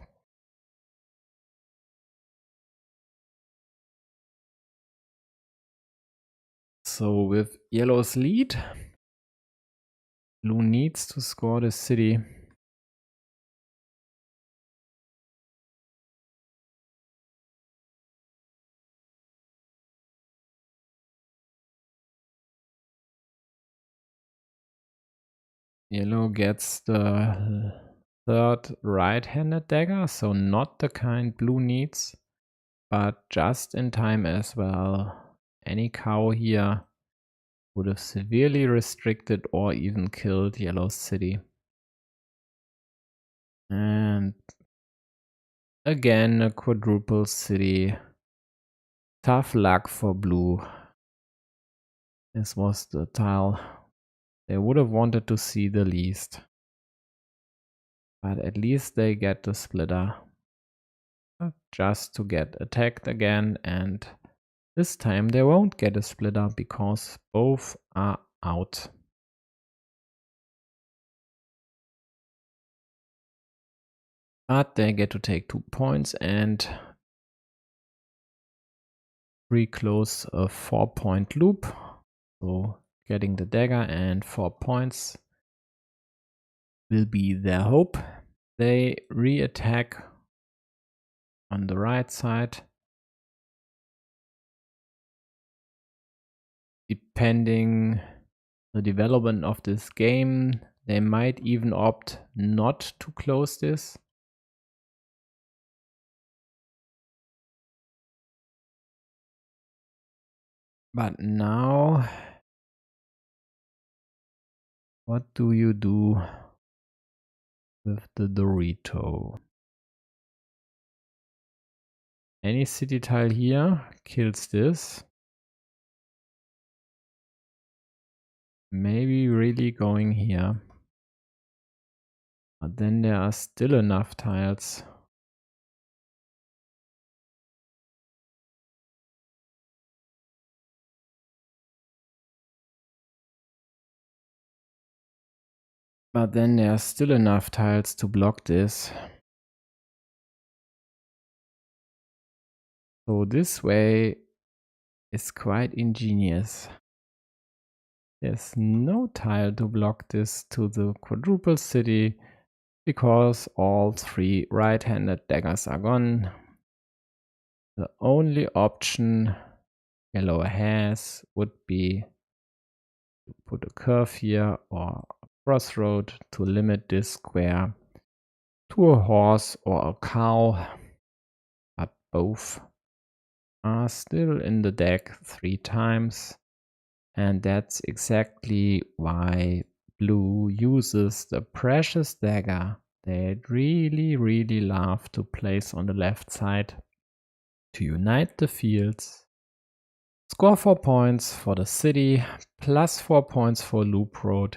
So with yellow's lead, blue needs to score the city. Yellow gets the 3rd right-handed dagger, so not the kind blue needs, but just in time as well. Any cow here would have severely restricted or even killed yellow's city. And again, a quadruple city. Tough luck for blue. This was the tile they would have wanted to see the least. But at least they get the splitter. Just to get attacked again, and this time they won't get a splitter because both are out. But they get to take 2 points and reclose a 4-point loop. So getting the dagger and 4 points will be their hope. They re-attack on the right side. Depending the development of this game, they might even opt not to close this. But now, what do you do with the Dorito? Any city tile here kills this. Maybe really going here. But then there are still enough tiles. But then there are still enough tiles to block this. So this way is quite ingenious. There's no tile to block this to the quadruple city because all 3 right-handed daggers are gone. The only option yellow has would be to put a curve here or a crossroad to limit this square to a horse or a cow, but both are still in the deck 3 times. And that's exactly why blue uses the precious dagger they'd really, really love to place on the left side to unite the fields, score 4 points for the city, plus 4 points for loop road,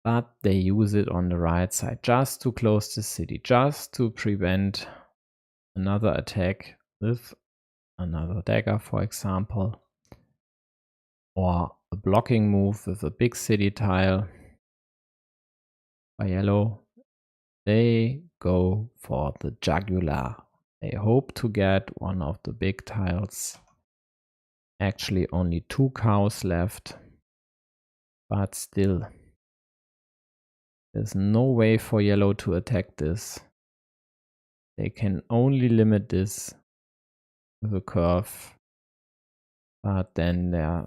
but they use it on the right side just to close the city, just to prevent another attack with another dagger, for example, or a blocking move with a big city tile. By yellow, they go for the jugular. They hope to get one of the big tiles. Actually, only 2 cows left, but still, there's no way for yellow to attack this. They can only limit this with a curve, but then there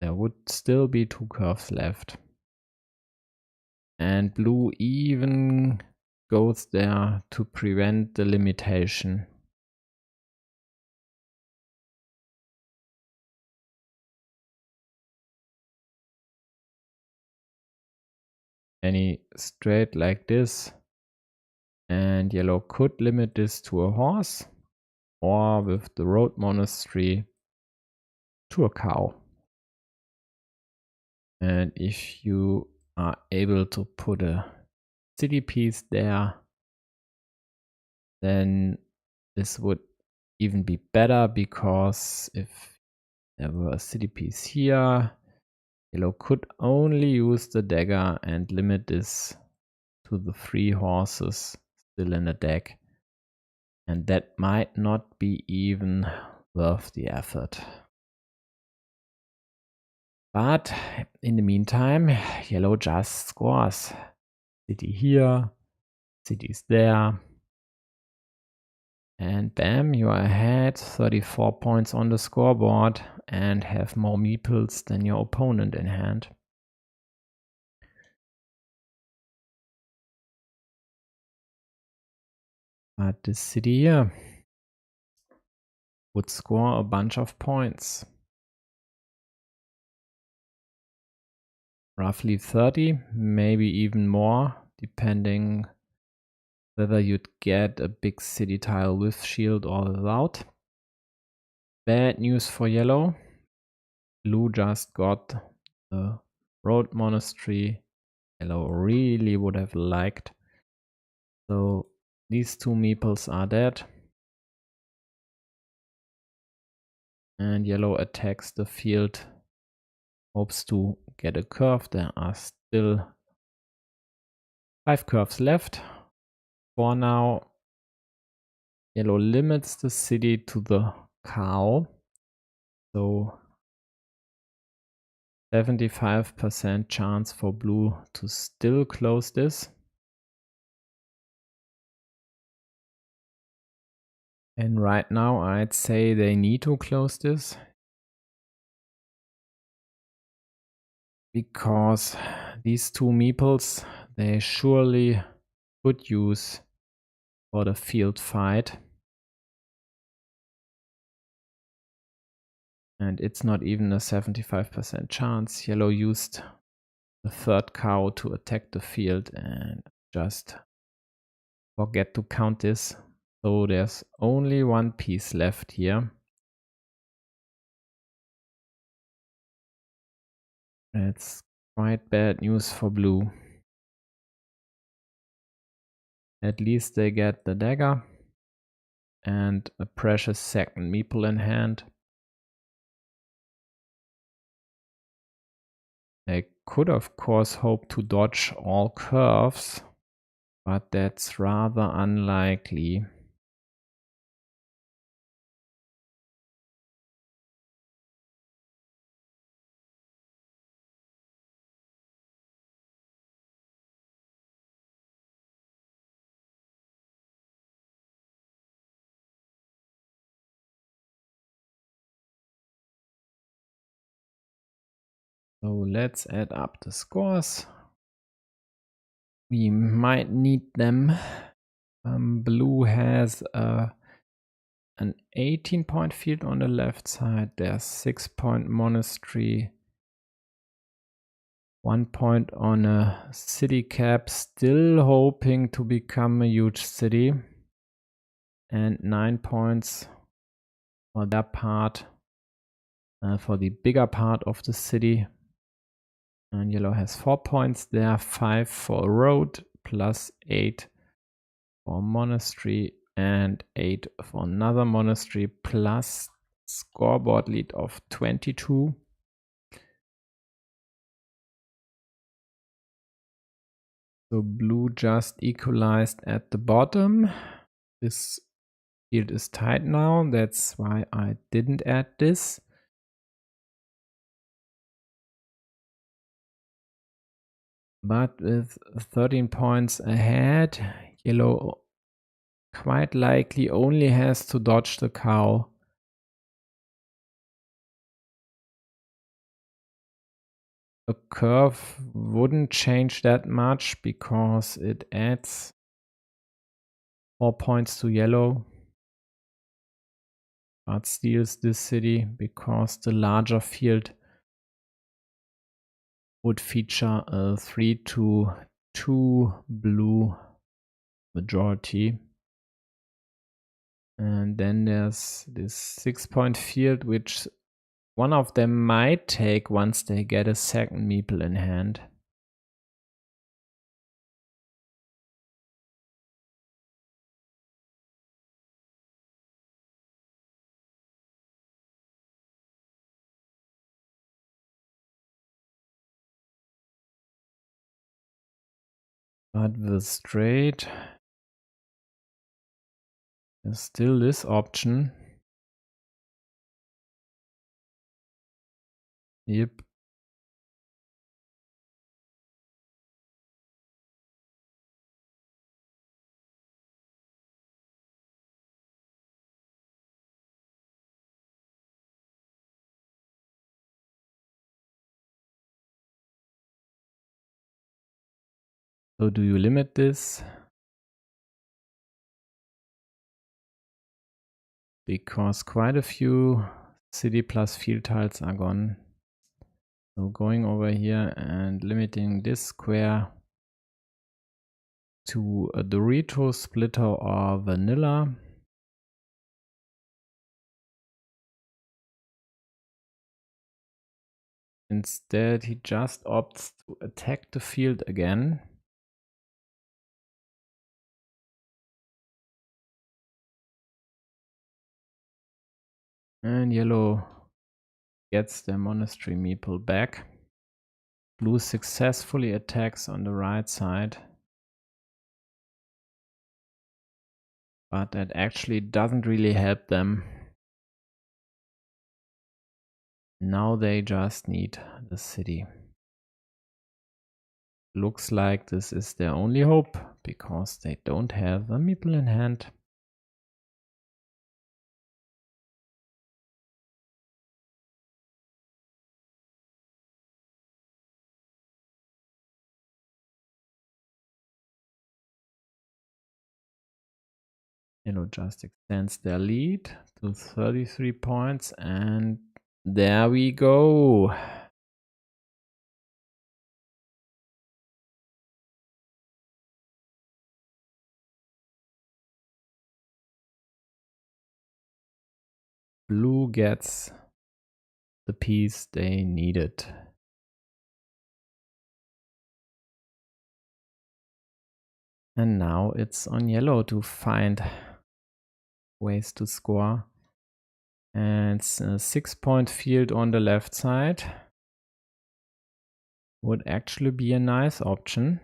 would still be 2 curves left. And blue even goes there to prevent the limitation. Any straight like this, and yellow could limit this to a horse, or with the road monastery to a cow. And if you are able to put a city piece there, then this would even be better, because if there were a city piece here, yellow could only use the dagger and limit this to the 3 horses still in the deck. And that might not be even worth the effort. But in the meantime, yellow just scores. City here, cities there. And bam, you are ahead, 34 points on the scoreboard, and have more meeples than your opponent in hand. But this city here would score a bunch of points. Roughly 30, maybe even more, depending whether you'd get a big city tile with shield or without. Bad news for yellow. Blue just got the road monastery. Yellow really would have liked. So these 2 meeples are dead. And yellow attacks the field. Hopes to get a curve. There are still 5 curves left. For now, yellow limits the city to the cow. So 75% chance for blue to still close this. And right now, I'd say they need to close this, because these 2 meeples, they surely could use for the field fight. And it's not even a 75% chance. Yellow used the 3rd cow to attack the field and just forget to count this. So there's only 1 piece left here. That's quite bad news for blue. At least they get the dagger and a precious 2nd meeple in hand. They could, of course, hope to dodge all curves, but that's rather unlikely. So let's add up the scores. We might need them. Blue has a an 18-point field on the left side. There's 6-point monastery. 1 point on a city cap, still hoping to become a huge city. And 9 points for their part, for the bigger part of the city. And yellow has 4 points there, 5 for a road, plus 8 for a monastery, and 8 for another monastery, plus scoreboard lead of 22. So blue just equalized at the bottom. This field is tight now, that's why I didn't add this. But with 13 points ahead, yellow quite likely only has to dodge the cow. The curve wouldn't change that much because it adds 4 points to yellow, but steals this city because the larger field would feature a 3-2 blue majority. And then there's this 6-point field, which one of them might take once they get a second meeple in hand. But the straight is still this option. Yep. So do you limit this? Because quite a few city plus field tiles are gone. So going over here and limiting this square to a Dorito splitter or vanilla. Instead, he just opts to attack the field again. And yellow gets their monastery meeple back. Blue successfully attacks on the right side. But that actually doesn't really help them. Now they just need the city. Looks like this is their only hope, because they don't have a meeple in hand. Yellow just extends their lead to 33 points, and there we go. Blue gets the piece they needed. And now it's on yellow to find ways to score. And it's a 6-point field on the left side. Would actually be a nice option.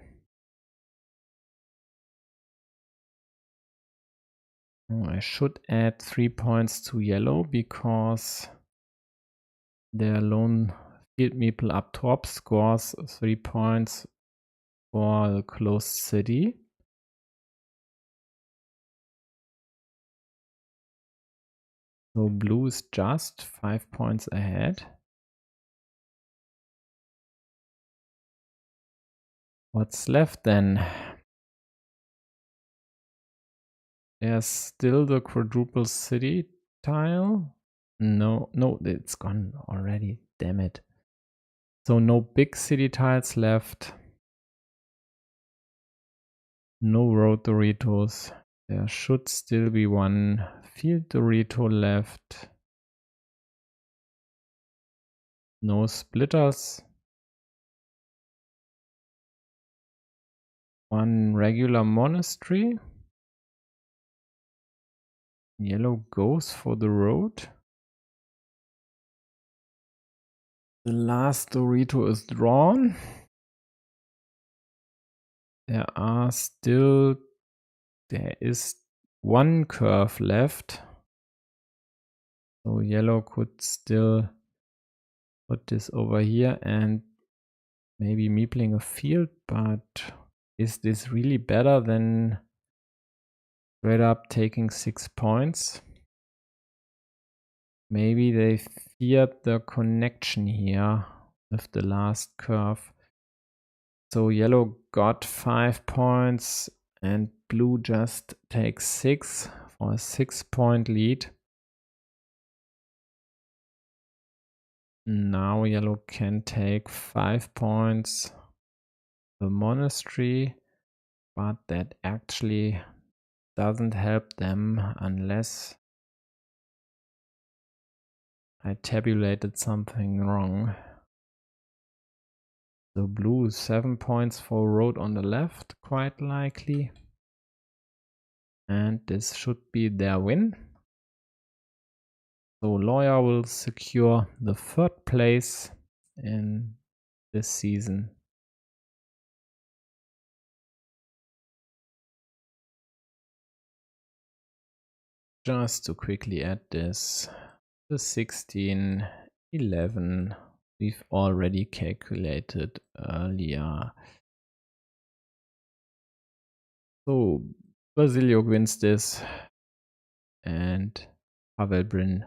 I should add 3 points to yellow because their lone field meeple up top scores 3 points for the closed city. So blue is just 5 points ahead. What's left then? There's still the quadruple city tile. No, it's gone already. Damn it. So no big city tiles left. No road Doritos. There should still be one field Dorito left. No splitters. One regular monastery. Yellow goes for the road. The last Dorito is drawn. There is one curve left. So yellow could still put this over here and maybe meepling a field, but is this really better than straight up taking 6 points? Maybe they feared the connection here with the last curve. So yellow got 5 points and blue just takes 6 for a 6-point lead. Now yellow can take 5 points. The monastery, but that actually doesn't help them unless I tabulated something wrong. So blue 7 points for road on the left, quite likely. And this should be their win. So Lawyer will secure the 3rd place in this season. Just to quickly add this, the 16, 11, we've already calculated earlier. So bazilyuk wins this and pavelbrin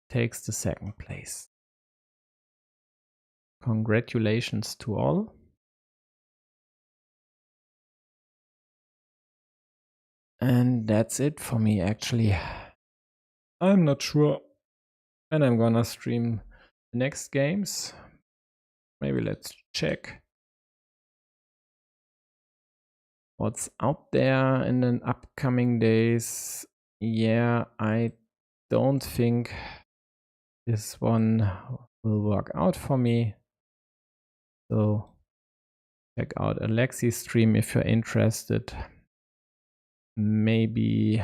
takes the 2nd place. Congratulations to all. And that's it for me, actually. I'm not sure when I'm gonna stream the next games. Maybe let's check what's out there in the upcoming days. Yeah, I don't think this one will work out for me. So check out Alexi's stream if you're interested. Maybe,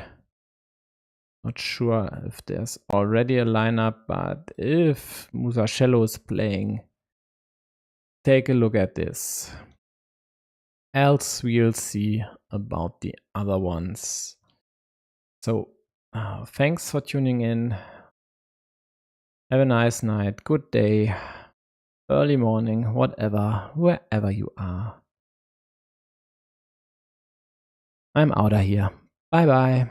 not sure if there's already a lineup, but if Musashello is playing, take a look at this. Else we'll see about the other ones. So thanks for tuning in. Have a nice night, good day, early morning, whatever, wherever you are. I'm out of here. Bye bye.